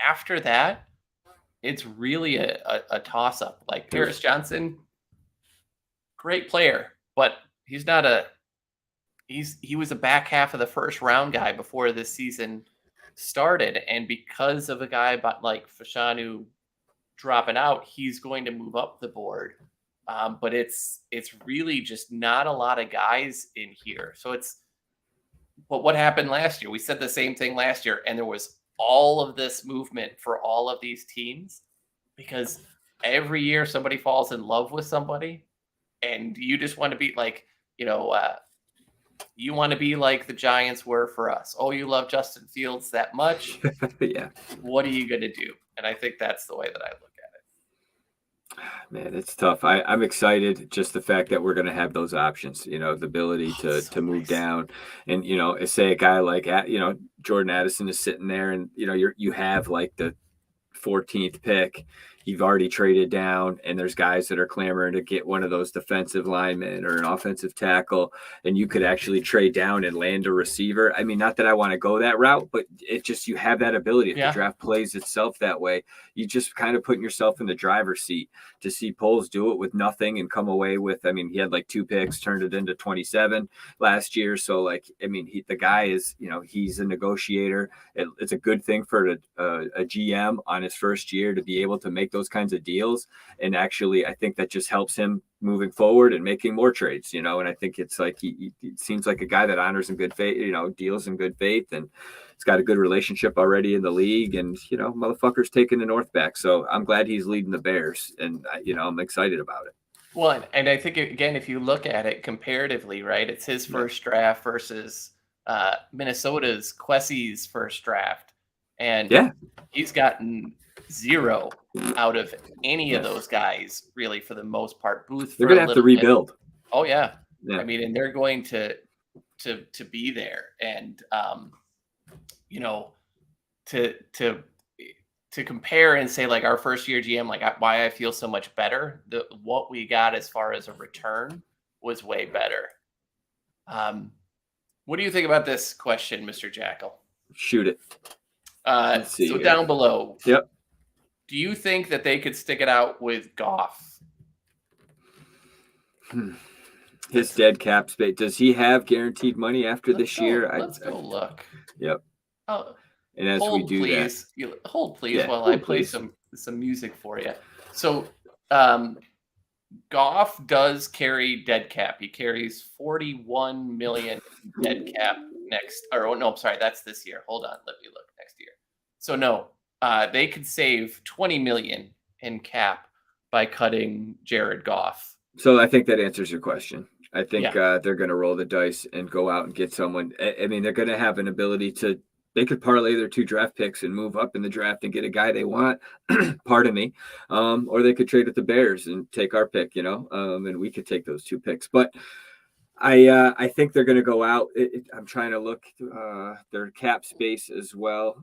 After that, it's really a toss-up. Like Paris Johnson, great player, but he's not he was a back half of the first round guy before this season started. And because of a guy like Fashanu dropping out, he's going to move up the board. But it's really just not a lot of guys in here. So but what happened last year? We said the same thing last year, and there was all of this movement for all of these teams because every year somebody falls in love with somebody and you just want to be like, you want to be like the Giants were for us. Oh, you love Justin Fields that much? Yeah. What are you going to do? And I think that's the way that I look at it. Man, it's tough. I'm excited. Just the fact that we're going to have those options, the ability to move down, and say a guy like Jordan Addison is sitting there, and you have like the 14th pick. You've already traded down, and there's guys that are clamoring to get one of those defensive linemen or an offensive tackle, and you could actually trade down and land a receiver. I mean, not that I want to go that route, but it just, you have that ability. If the draft plays itself that way, you just kind of putting yourself in the driver's seat to see Poles do it with nothing and come away with, I mean, he had like 2 picks, turned it into 27 last year. So like, I mean, the guy is, he's a negotiator. It's a good thing for a GM on his first year to be able to make those kinds of deals. And actually, I think that just helps him moving forward and making more trades, and I think it's like, he seems like a guy that honors in good faith, deals in good faith, and it's got a good relationship already in the league, and, motherfucker's taking the North back. So I'm glad he's leading the Bears, and, I'm excited about it. Well, and I think, again, if you look at it comparatively, right, it's his first draft versus Minnesota's Kwesi's first draft. And he's gotten 0 out of any of those guys, really, for the most part. Booth, they're going to have to rebuild. Bit. Oh, yeah. I mean, and they're going to be there. And, to compare and say, like, our first year GM, like, why I feel so much better, what we got as far as a return was way better. What do you think about this question, Mr. Jackle? Shoot it. Let's see, so here. Down below. Yep. Do you think that they could stick it out with Goff? His dead cap space. Does he have guaranteed money after this year? Let's go look. Yep. Oh, and as we do that, hold please while I play some music for you. So, Goff does carry dead cap. He carries 41 million dead cap next. Or no, I'm sorry, that's this year. Hold on, let me look next year. So no. They could save 20 million in cap by cutting Jared Goff. So I think that answers your question. I think they're going to roll the dice and go out and get someone. I mean, they're going to have an ability to. They could parlay their 2 draft picks and move up in the draft and get a guy they want. Pardon me. Or they could trade with the Bears and take our pick. And we could take those 2 picks. But I think they're going to go out. I'm trying to look their cap space as well.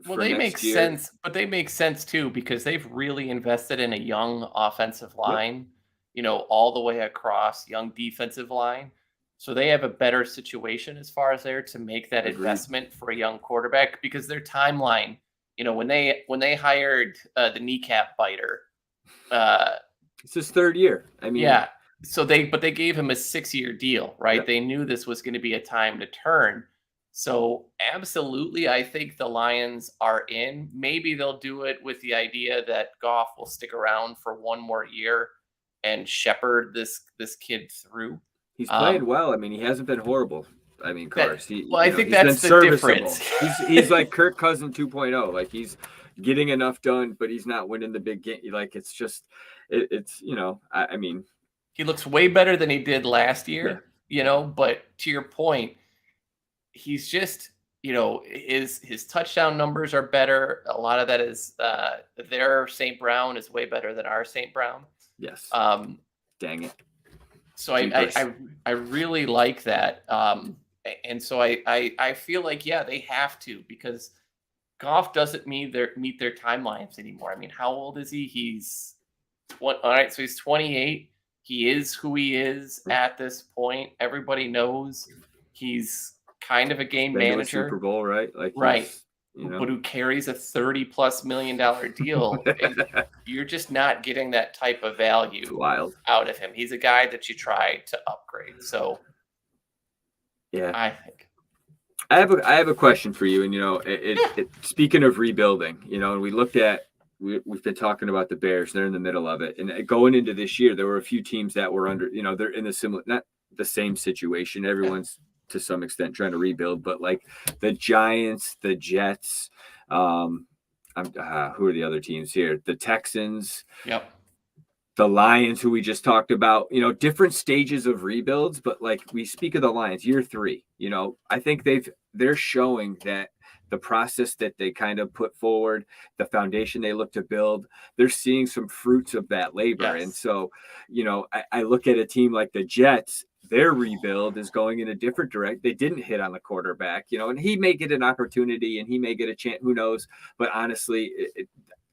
Well, they make sense, but they make sense too because they've really invested in a young offensive line, all the way across, young defensive line. So they have a better situation as far as there to make that investment for a young quarterback because their timeline, when they hired the kneecap biter, it's his 3rd year. I mean, so they gave him a 6-year deal, right? They knew this was going to be a time to turn. So absolutely, I think the Lions are in. Maybe they'll do it with the idea that Goff will stick around for 1 more year and shepherd this kid through. He's played well. I mean, he hasn't been horrible. I mean, Cars. I think that's the difference. He's like Kirk Cousins 2.0. Like he's getting enough done, but he's not winning the big game. Like it's just, I mean, he looks way better than he did last year. But to your point. He's just, his touchdown numbers are better. A lot of that is their St. Brown is way better than our St. Brown. Yes. Dang it. So I really like that. And so I feel like, they have to because Goff doesn't meet their timelines anymore. I mean, how old is he? He's all right. So he's 28. He is who he is at this point. Everybody knows he's kind of a game manager. Super Bowl, right? Right. But who carries a $30+ million deal. You're just not getting that type of value out of him. He's a guy that you try to upgrade. So I think I have a question for you. And speaking of rebuilding, and we looked at we've been talking about the Bears. They're in the middle of it. And going into this year, there were a few teams that were under, they're in a similar, not the same situation. Everyone's to some extent trying to rebuild, but like the Giants, the Jets, Who are the other teams here? The Texans, Yep. the Lions, who we just talked about, different stages of rebuilds, but like we speak of the Lions, year 3, I think they're showing that the process that they kind of put forward, the foundation they look to build, they're seeing some fruits of that labor. And Yes. so, I look at a team like the Jets, their rebuild is going in a different direction. They didn't hit on the quarterback, and he may get an opportunity and he may get a chance, who knows? But honestly,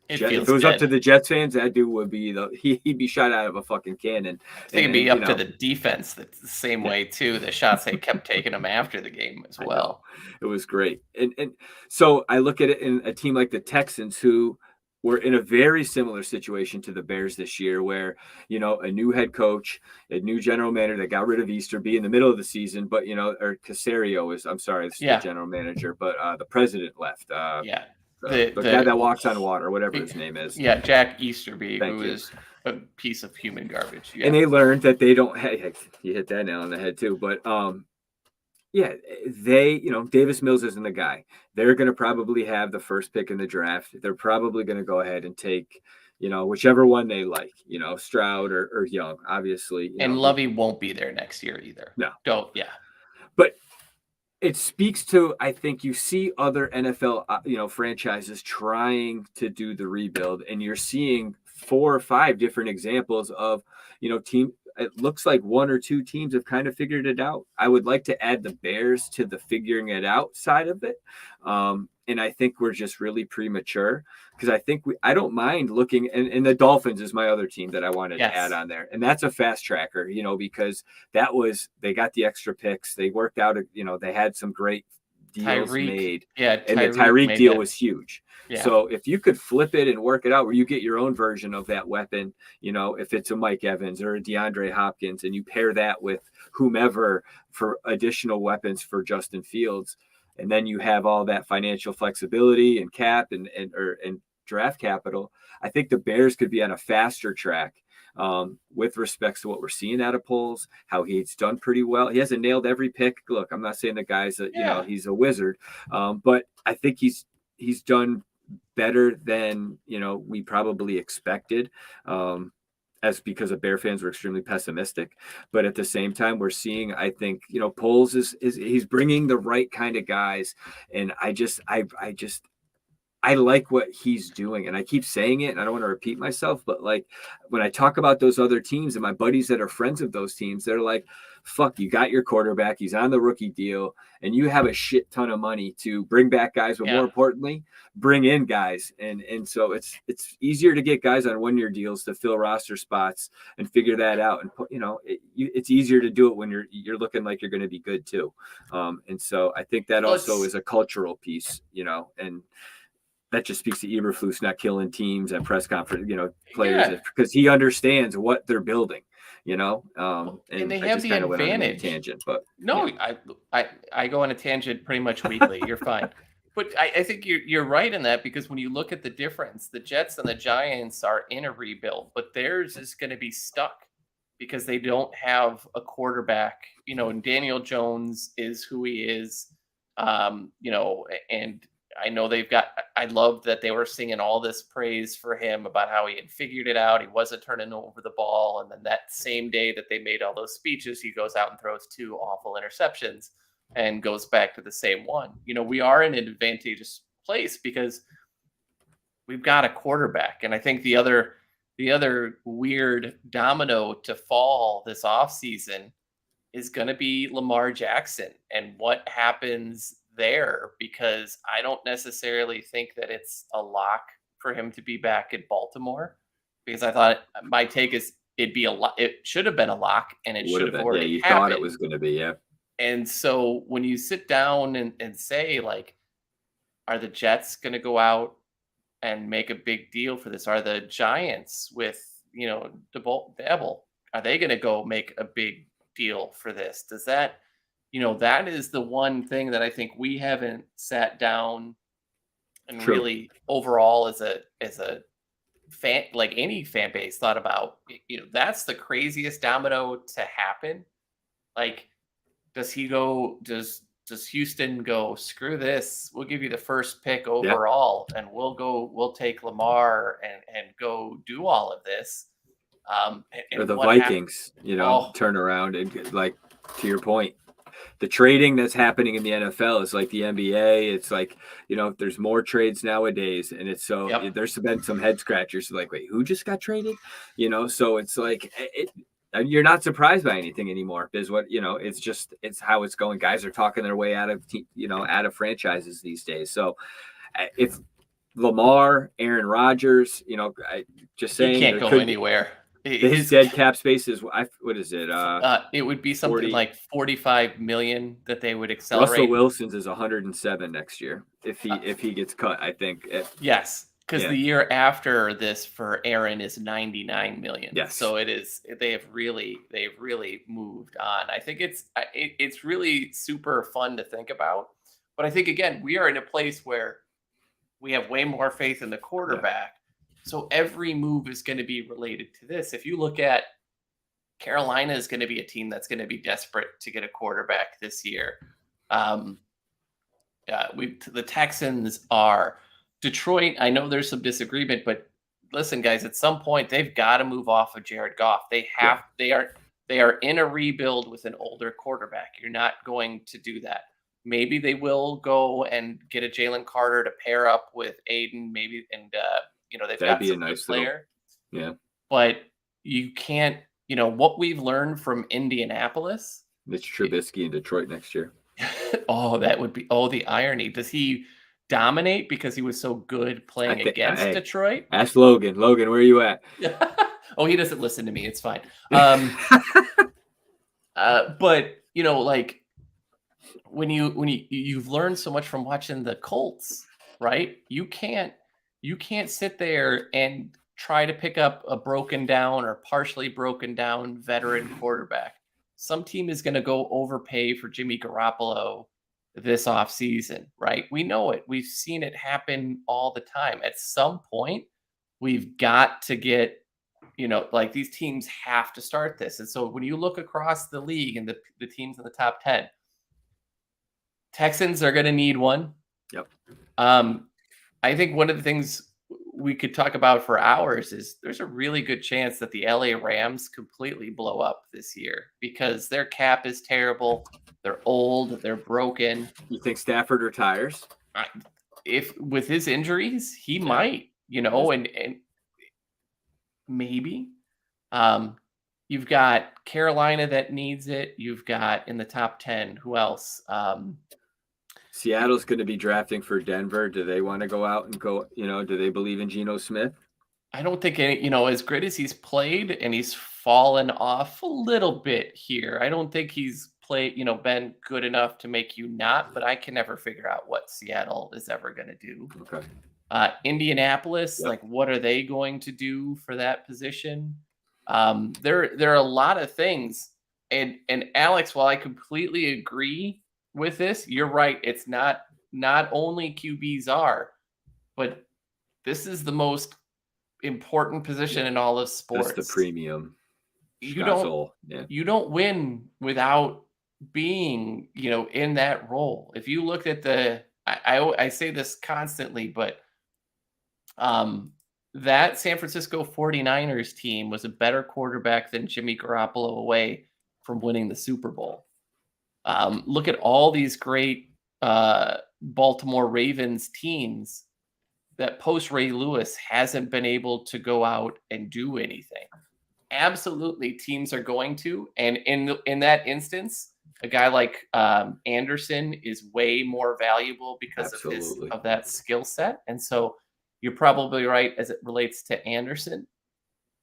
It if feels it was up to dead. the Jets fans, that dude would be he'd be shot out of a fucking cannon. I think it'd be up to the defense that's the same Yeah. way too. The shots they kept taking them after the game as well. It was great. And so I look at it in a team like the Texans, who were in a very similar situation to the Bears this year, where, a new head coach, a new general manager that got rid of Easterby in the middle of the season, but, or Casario is, I'm sorry, it's the general manager, but the president left. Yeah. The guy that walks on water, whatever his name is. Yeah, Jack Easterby, Thank who you. is a piece of human garbage. Yeah. And they learned that they don't. Hey, you hit that nail on the head too. But yeah, Davis Mills isn't the guy. They're going to probably have the first pick in the draft. They're probably going to go ahead and take, whichever one they like. Stroud or Young, obviously. And Lovey won't be there next year either. No. Don't. Yeah. But it speaks to, I think you see other NFL, franchises trying to do the rebuild, and you're seeing 4 or 5 different examples of, team. It looks like 1 or 2 teams have kind of figured it out. I would like to add the Bears to the figuring it out side of it. And I think we're just really premature, because I think I don't mind looking, and the Dolphins is my other team that I wanted to add on there. And that's a fast tracker, because they got the extra picks. They worked out, they had some great deals made. Yeah. And the Tyreek deal was huge. Yeah. So if you could flip it and work it out where you get your own version of that weapon, if it's a Mike Evans or a DeAndre Hopkins, and you pair that with whomever for additional weapons for Justin Fields, and then you have all that financial flexibility and cap and draft capital, I think the Bears could be on a faster track with respects to what we're seeing out of Poles, how he's done pretty well. He hasn't nailed every pick. Look, I'm not saying the guy's he's a wizard, but I think he's done better than we probably expected. As because of Bear fans were extremely pessimistic, but at the same time, we're seeing, I think, Poles is he's bringing the right kind of guys, and I like what he's doing, and I keep saying it, and I don't want to repeat myself, but like when I talk about those other teams and my buddies that are friends of those teams, they're like, fuck, you got your quarterback, he's on the rookie deal, and you have a shit ton of money to bring back guys, but more importantly, bring in guys. And so it's easier to get guys on 1-year deals to fill roster spots and figure that out. And it's easier to do it when you're looking like you're going to be good too. And so I think that also is a cultural piece, and that just speaks to Eberflus not killing teams at press conference, players, because he understands what they're building, and they I have just the kind of went on a advantage. tangent, but no, I go on a tangent pretty much weekly. You're fine. But I think you're right in that, because when you look at the difference, the Jets and the Giants are in a rebuild, but theirs is going to be stuck because they don't have a quarterback, and Daniel Jones is who he is, and I know I love that they were singing all this praise for him about how he had figured it out. He wasn't turning over the ball. And then that same day that they made all those speeches, he goes out and throws 2 awful interceptions and goes back to the same one. We are in an advantageous place because we've got a quarterback. And I think the other weird domino to fall this offseason is going to be Lamar Jackson and what happens there, because I don't necessarily think that it's a lock for him to be back at Baltimore, because I thought my take is it should have been a lock, and it should have already happened. Thought it was going to be, yeah. And so when you sit down and say, like, are the Jets going to go out and make a big deal for this? Are the Giants with, Dabble, are they going to go make a big deal for this? Does that, that is the one thing that I think we haven't sat down and really overall as a fan, like any fan base, thought about. That's the craziest domino to happen. Like, does does Houston go, screw this, we'll give you the first pick overall, and we'll take Lamar and go do all of this? Or the Vikings, turn around and, like, to your point, the trading that's happening in the NFL is like the NBA. It's like, there's more trades nowadays, and it's so there's been some head scratchers. Like, wait, who just got traded? So it's like you're not surprised by anything anymore. Is what it's how it's going. Guys are talking their way out of franchises these days. So if Lamar, Aaron Rodgers, just saying, he can't go anywhere. His dead cap space is what is it? It would be something like 45 million that they would accelerate. Russell Wilson's is 107 next year if he gets cut. I think. Yes, because the year after this for Aaron is 99 million. Yes. So they've really moved on. I think it's really super fun to think about. But I think, again, we are in a place where we have way more faith in the quarterback. Yeah. So every move is going to be related to this. If you look at Carolina is going to be a team that's going to be desperate to get a quarterback this year. The Texans are. Detroit, I know there's some disagreement, but listen, guys, at some point they've got to move off of Jared Goff. They are in a rebuild with an older quarterback. You're not going to do that. Maybe they will go and get a Jalen Carter to pair up with Aiden, maybe, and they've that'd got be some a nice player. Yeah. But you can't, what we've learned from Indianapolis. Mitch Trubisky in Detroit next year. That would be, the irony. Does he dominate because he was so good playing against Detroit? Ask Logan. Logan, where are you at? He doesn't listen to me. It's fine. But like when you've learned so much from watching the Colts, right? You can't sit there and try to pick up a broken down or partially broken down veteran quarterback. Some team is going to go overpay for Jimmy Garoppolo this offseason, right? We know it. We've seen it happen all the time. At some point, we've got to get, these teams have to start this. And so when you look across the league and the teams in the top 10, Texans are going to need one. Yep. I think one of the things we could talk about for hours is there's a really good chance that the LA Rams completely blow up this year because their cap is terrible. They're old. They're broken. You think Stafford retires? If with his injuries, he might, and maybe. You've got Carolina that needs it. You've got in the top 10. Who else? Seattle's going to be drafting for Denver. Do they want to go out and go, do they believe in Geno Smith? I don't think as great as he's played and he's fallen off a little bit here. I don't think he's played, been good enough to make you not, but I can never figure out what Seattle is ever going to do. Okay. Indianapolis, what are they going to do for that position? There are a lot of things. And Alex, while I completely agree with this, you're right. It's not only QBs are, but this is the most important position in all of sports. That's the premium. You don't win without being, in that role. If you looked at I say this constantly, but that San Francisco 49ers team was a better quarterback than Jimmy Garoppolo away from winning the Super Bowl. Look at all these great Baltimore Ravens teams that post Ray Lewis hasn't been able to go out and do anything. Absolutely, teams are going to, and in that instance, a guy like Anderson is way more valuable because of that skill set. And so you're probably right as it relates to Anderson,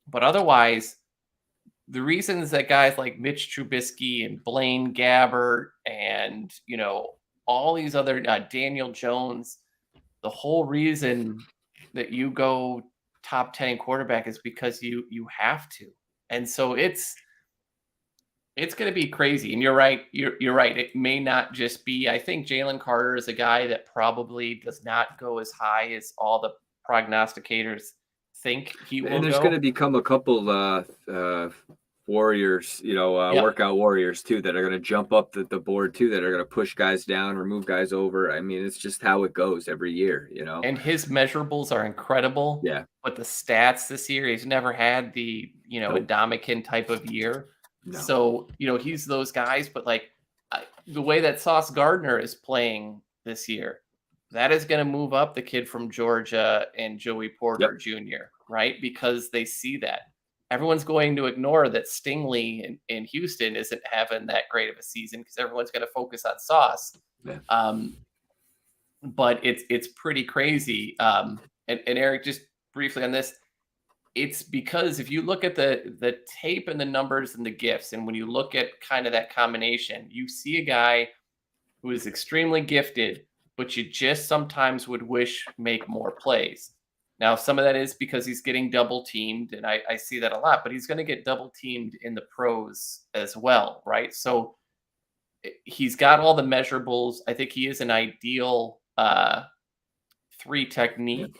but otherwise, the reasons that guys like Mitch Trubisky and Blaine Gabbert and, all these other Daniel Jones, the whole reason that you go top 10 quarterback is because you have to. And so it's going to be crazy. And you're right. You're right. It may not just be, I think Jalen Carter is a guy that probably does not go as high as all the prognosticators think he will. And there's going to become a couple warriors, workout warriors too, that are going to jump up the board too, that are going to push guys down or move guys over. I mean, it's just how it goes every year, And his measurables are incredible. Yeah. But the stats this year, he's never had the, Nope. Indomitian type of year. No. So, he's those guys. But like the way that Sauce Gardner is playing this year, that is going to move up the kid from Georgia and Joey Porter Jr., right? Because they see that. Everyone's going to ignore that Stingley in Houston isn't having that great of a season because everyone's going to focus on Sauce. Yeah. But it's pretty crazy. And Eric, just briefly on this, it's because if you look at the tape and the numbers and the gifts, and when you look at kind of that combination, you see a guy who is extremely gifted, but you just sometimes would wish make more plays. Now, some of that is because he's getting double teamed, and I see that a lot, but he's going to get double teamed in the pros as well, right? So he's got all the measurables. I think he is an ideal 3 technique,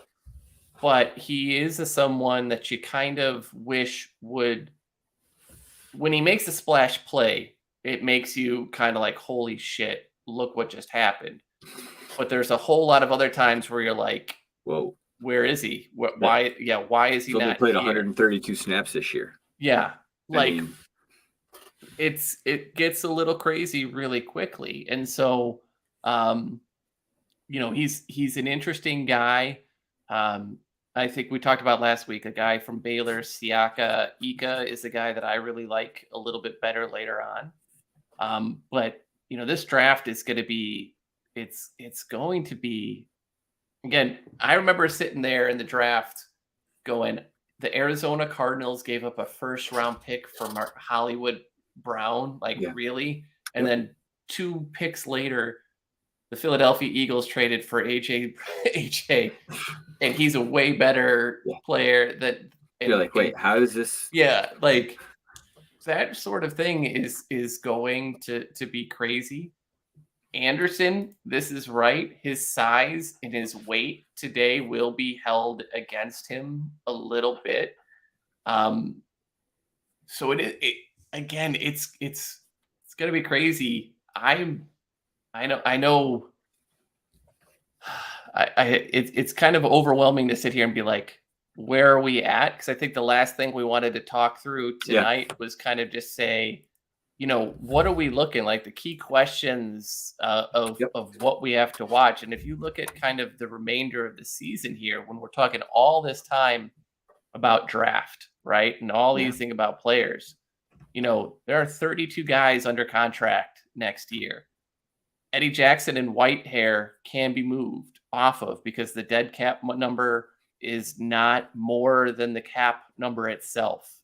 but he is someone that you kind of wish would, when he makes a splash play, it makes you kind of like, holy shit, look what just happened. But there's a whole lot of other times where you're like, whoa, where is he? Why is he not played here? 132 snaps this year. Yeah. Like, I mean, it gets a little crazy really quickly. And so, he's an interesting guy. I think we talked about last week, a guy from Baylor, Siaka Ika, is the guy that I really like a little bit better later on. But, this draft is going to be, it's going to be, again, I remember sitting there in the draft going, the Arizona Cardinals gave up a first-round pick for Hollywood Brown, really? And then 2 picks later, the Philadelphia Eagles traded for AJ, and he's a way better player. You're like, wait, how does this? Yeah, like that sort of thing is going to be crazy. Anderson, this is right. His size and his weight today will be held against him a little bit. So it's gonna be crazy. I know. It's kind of overwhelming to sit here and be like, where are we at? Because I think the last thing we wanted to talk through tonight was kind of just say, what are we looking like? The key questions of what we have to watch. And if you look at kind of the remainder of the season here, when we're talking all this time about draft, right? And all these things about players, there are 32 guys under contract next year. Eddie Jackson and Whitehair can be moved off of because the dead cap number is not more than the cap number itself.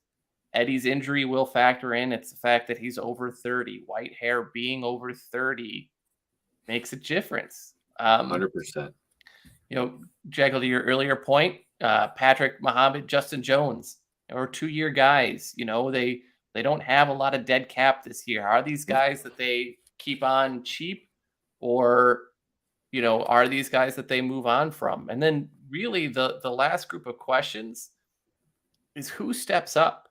Eddie's injury will factor in. It's the fact that he's over 30. Whitehair being over 30 makes a difference. 100%. Jackle, to your earlier point, Patrick Muhammad, Justin Jones, or 2-year guys. They don't have a lot of dead cap this year. Are these guys that they keep on cheap? Or, are these guys that they move on from? And then really the last group of questions is who steps up.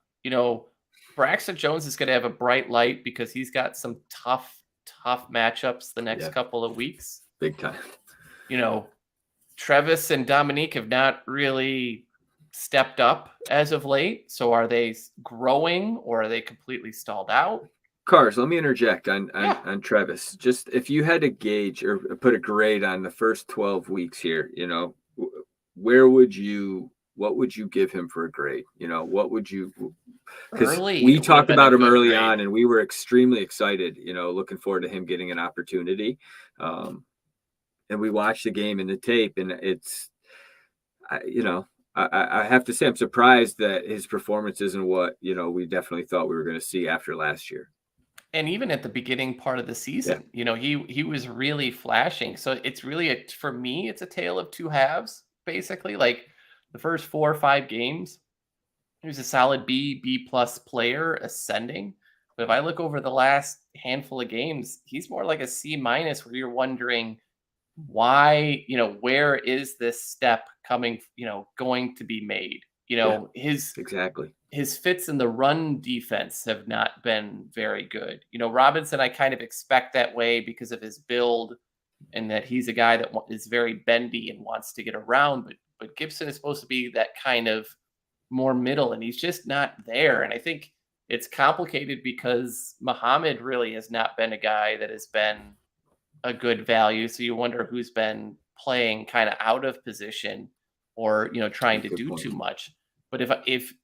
Braxton Jones is going to have a bright light because he's got some tough matchups the next couple of weeks. Big time. Travis and Dominique have not really stepped up as of late. So are they growing or are they completely stalled out? Cars, let me interject on Travis. Just if you had to gauge or put a grade on the first 12 weeks here, what would you give him for a grade? What would you, because we talked about him early on and we were extremely excited, looking forward to him getting an opportunity. And we watched the game in the tape and I have to say, I'm surprised that his performance isn't what, we definitely thought we were going to see after last year. And even at the beginning part of the season, he was really flashing. So it's really, for me, it's a tale of 2 halves, basically. Like the first 4 or 5 games, he was a solid B+ player ascending. But if I look over the last handful of games, he's more like a C- where you're wondering why, where is this step coming, going to be made? You know, exactly. his fits in the run defense have not been very good. You know, Robinson, I kind of expect that way because of his build and that he's a guy that is very bendy and wants to get around. But Gibson is supposed to be that kind of more middle, and he's just not there. And I think it's complicated because Muhammad really has not been a guy that has been a good value. So you wonder who's been playing kind of out of position or, you know, trying to do too much. But if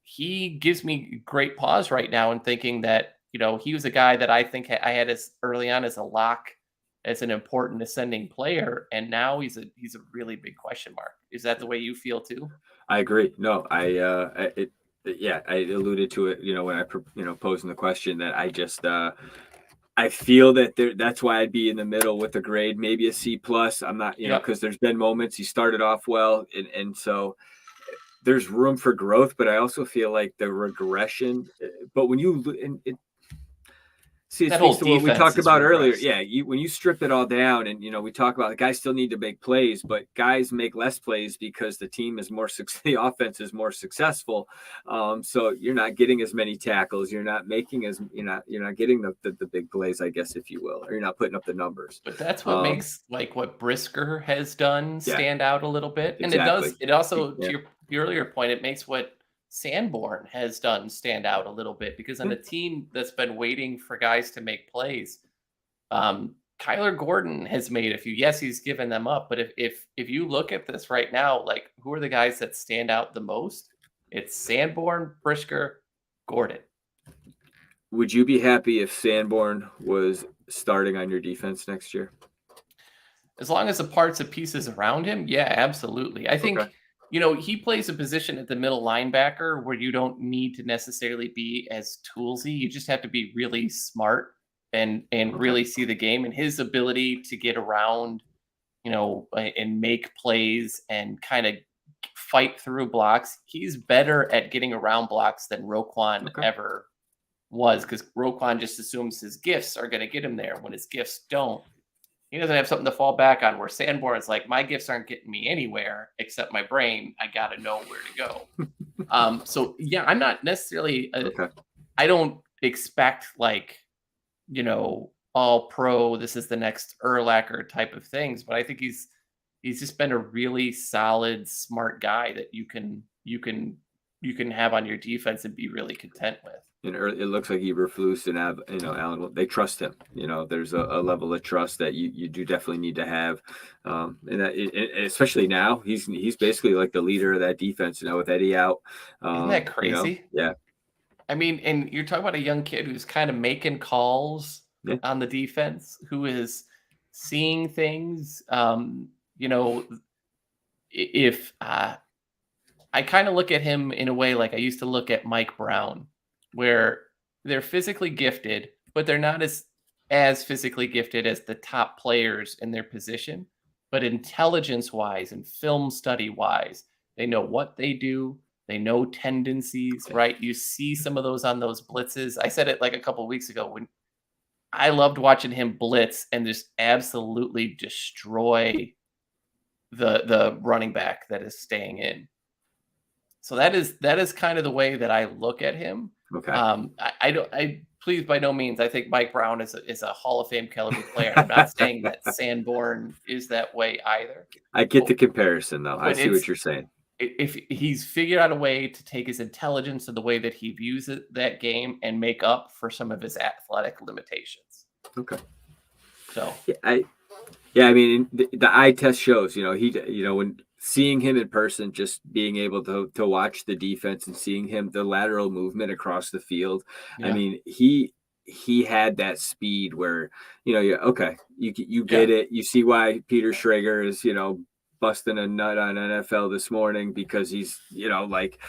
he gives me great pause right now in thinking that, you know, he was a guy that I think I had as early on as a lock, as an important ascending player, and now he's a really big question mark. Is that the way you feel too? I agree. No, I alluded to it, you know, when I, you know, posing the question that I just, I feel that that's why I'd be in the middle with a grade, maybe a C plus. I'm not, you know, because there's been moments he started off well, and so there's room for growth, but I also feel like the regression. But when you see, it speaks to what we talked about earlier. Yeah, when you strip it all down, and you know, we talk about the guys still need to make plays, but guys make less plays because the team is more the offense is more successful. So you're not getting as many tackles, you're not making as you're not getting the big plays, I guess, if you will, or you're not putting up the numbers. But that's what makes like what Brisker has done stand out a little bit, and exactly. it also to your earlier point, it makes what Sanborn has done stand out a little bit because on a team that's been waiting for guys to make plays, Kyler Gordon has made a few. Yes, he's given them up, but if you look at this right now, like who are the guys that stand out the most? It's Sanborn, Brisker, Gordon. Would you be happy if Sanborn was starting on your defense next year? As long as the parts and pieces around him, yeah, absolutely. I think. You know, he plays a position at the middle linebacker where you don't need to necessarily be as toolsy. You just have to be really smart and really see the game. And his ability to get around, you know, and make plays and kind of fight through blocks. He's better at getting around blocks than Roquan ever was, because Roquan just assumes his gifts are going to get him there when his gifts don't. He doesn't have something to fall back on, where Sanborn is like, my gifts aren't getting me anywhere except my brain. I got to know where to go. So, yeah, I'm not necessarily I don't expect like, you know, all pro. This is the next Urlacher type of things. But I think he's just been a really solid, smart guy that you can have on your defense and be really content with. And it looks like Eberflus and you know, Allen, they trust him. You know, there's a level of trust that you do definitely need to have, and that especially now he's basically like the leader of that defense. You know, with Eddie out, isn't that crazy? You know? Yeah. I mean, and you're talking about a young kid who's kind of making calls on the defense, who is seeing things. You know, if I kind of look at him in a way like I used to look at Mike Brown, where they're physically gifted, but they're not as physically gifted as the top players in their position. But intelligence-wise and film study-wise, they know what they do. They know tendencies, right? You see some of those on those blitzes. I said it like a couple of weeks ago when I loved watching him blitz and just absolutely destroy the running back that is staying in. So that is kind of the way that I look at him. Okay. I please, by no means, I think Mike Brown is a Hall of Fame caliber player. I'm not saying that Sanborn is that way either. I get the comparison, though. I see what you're saying. If he's figured out a way to take his intelligence and the way that he views that game and make up for some of his athletic limitations. Okay. So I mean, the eye test shows, you know, when seeing him in person, just being able to watch the defense and seeing him, the lateral movement across the field. Yeah. I mean, he had that speed where, you know, you get it. You see why Peter Schrager is, you know, busting a nut on NFL this morning, because he's, you know, like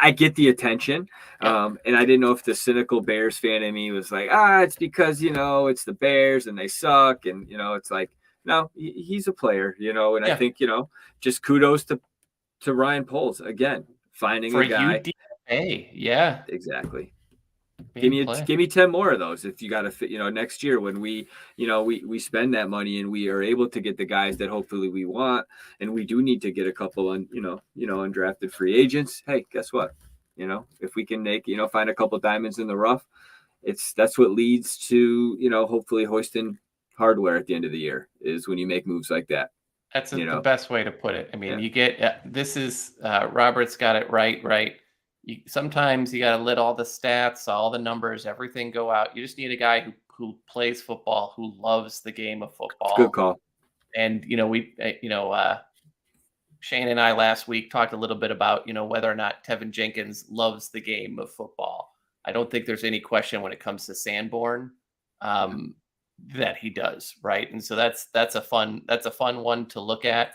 I get the attention. And I didn't know if the cynical Bears fan in me was like, it's because, you know, it's the Bears and they suck. And, you know, it's like, no, he's a player, you know, and I think, you know, just kudos to Ryan Poles again, finding a guy. UDFA. Yeah, exactly. Give me 10 more of those if you got to fit, next year when we spend that money and we are able to get the guys that hopefully we want, and we do need to get a couple undrafted free agents. Hey, guess what? If we can find a couple diamonds in the rough, that's what leads to, hopefully hoisting hardware at the end of the year is when you make moves like that. That's the best way to put it. I mean, you get, this is, Robert's got it right. Sometimes you got to let all the stats, all the numbers, everything go out. You just need a guy who plays football, who loves the game of football. Good call. And, Shayne and I last week talked a little bit about, whether or not Tevin Jenkins loves the game of football. I don't think there's any question when it comes to Sanborn that he does, right? And so that's a fun one to look at.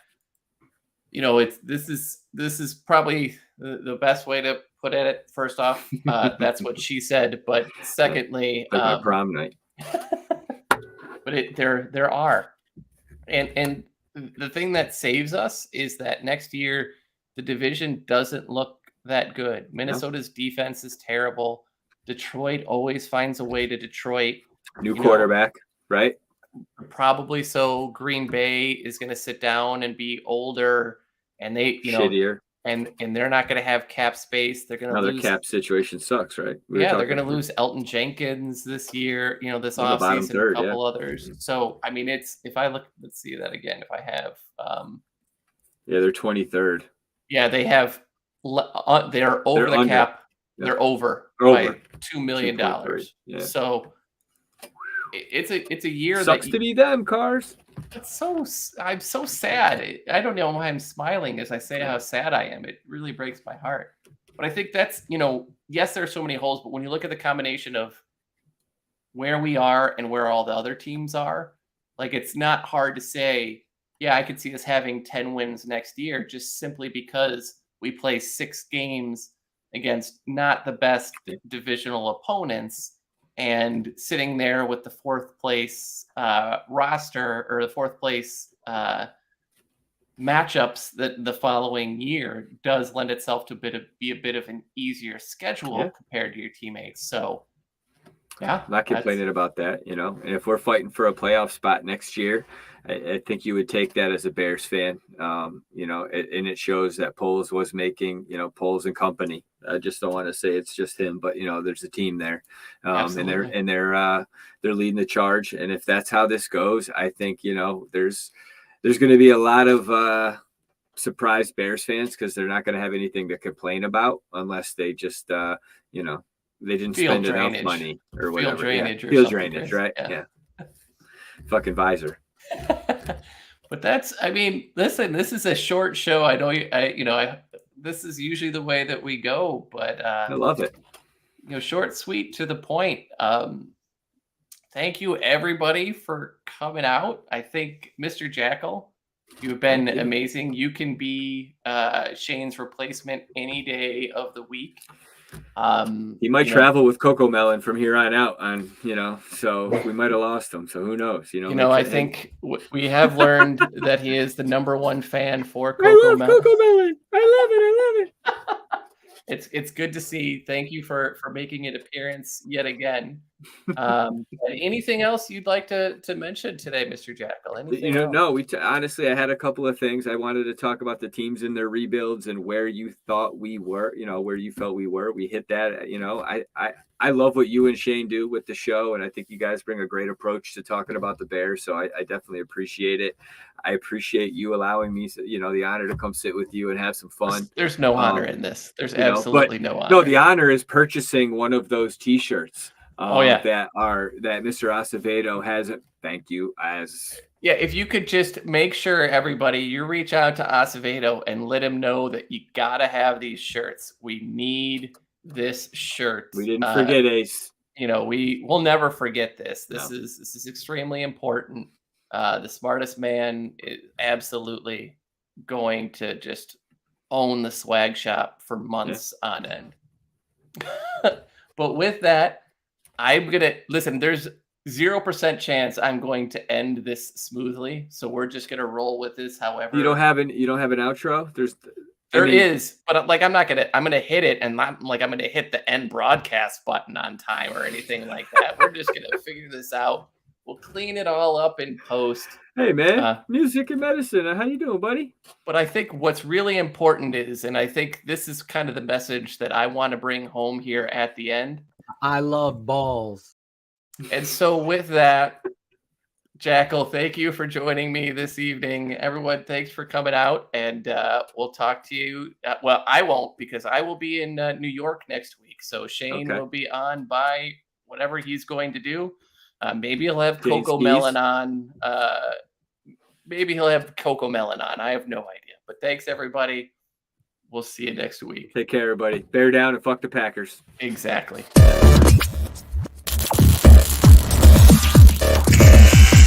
This is probably the best way to put it. First off, that's what she said. But secondly, like my prom night. But there are, and the thing that saves us is that next year the division doesn't look that good. Minnesota's defense is terrible. Detroit always finds a way to Detroit. New quarterback, right? Probably so. Green Bay is going to sit down and be older, and they, shittier, and they're not going to have cap space. They're going to lose. Their cap situation sucks, right? They're going to lose Elton Jenkins this year. This offseason, a couple others. So I mean, if I look, let's see that again. If I have, they're 23rd. Yeah, they have. They're over the cap. Yeah. They're over by $2 million. Yeah. So it's a year sucks to be them, Cars. I'm so sad. I don't know why I'm smiling as I say how sad I am. It really breaks my heart. But I think that's, yes, there are so many holes, but when you look at the combination of where we are and where all the other teams are, like, it's not hard to say, yeah, I could see us having 10 wins next year just simply because we play 6 games against not the best divisional opponents and sitting there with the 4th place roster or the 4th place matchups that the following year does lend itself to be a bit of an easier schedule compared to your teammates. So yeah, not complaining about that, and if we're fighting for a playoff spot next year, I think you would take that as a Bears fan, and it shows that Poles was making, Poles and company. I just don't want to say it's just him, but there's a team there, and they're leading the charge. And if that's how this goes, I think there's going to be a lot of surprised Bears fans because they're not going to have anything to complain about unless they just they didn't spend enough money or whatever. Field drainage, right? Yeah. Fucking visor. But listen, this is a short show. I know this is usually the way that we go, but I love it. Short, sweet, to the point. Thank you everybody for coming out. I think Mr. Jackle, you've been amazing. You can be Shayne's replacement any day of the week. He might travel with Coco Melon from here on out, so we might have lost him. So who knows? I think we have learned that he is the #1 fan for Coco Melon. Coco Melon. I love it. It's good to see. Thank you for making an appearance yet again. Anything else you'd like to mention today, Mr. Jackle? No. Honestly, I had a couple of things I wanted to talk about: the teams in their rebuilds and where you thought we were. Where you felt we were. We hit that. I love what you and Shayne do with the show, and I think you guys bring a great approach to talking about the Bears. So I definitely appreciate it. I appreciate you allowing me, the honor to come sit with you and have some fun. There's no honor in this. There's absolutely no honor. No, the honor is purchasing one of those T-shirts. That Mr. Acevedo hasn't. Thank you. If you could just make sure everybody, you reach out to Acevedo and let him know that you gotta have these shirts. We need this shirt. We didn't forget, Ace. We'll never forget this. This is extremely important. The smartest man is absolutely going to just own the swag shop for months on end. But with that, I'm gonna listen. There's 0% chance I'm going to end this smoothly, so we're just gonna roll with this. However, you don't have an outro. There I mean, is, but like I'm gonna hit it and not like I'm gonna hit the end broadcast button on time or anything like that. We're just gonna figure this out. We'll clean it all up in post. hey man, Uh, music and medicine. How you doing, buddy? but I think what's really important is, and I think this is kind of the message that I want to bring home here at the end. I love balls. And so with that, Jackal, thank you for joining me this evening. Everyone, thanks for coming out, and we'll talk to you. Well, I won't because I will be in New York next week. So Shayne Okay. will be on by whatever he's going to do. Maybe he'll have Jane Coco skis. Melon on. Maybe he'll have Coco Melon on. I have no idea. But thanks, everybody. We'll see you next week. Take care, everybody. Bear down and fuck the Packers. Exactly.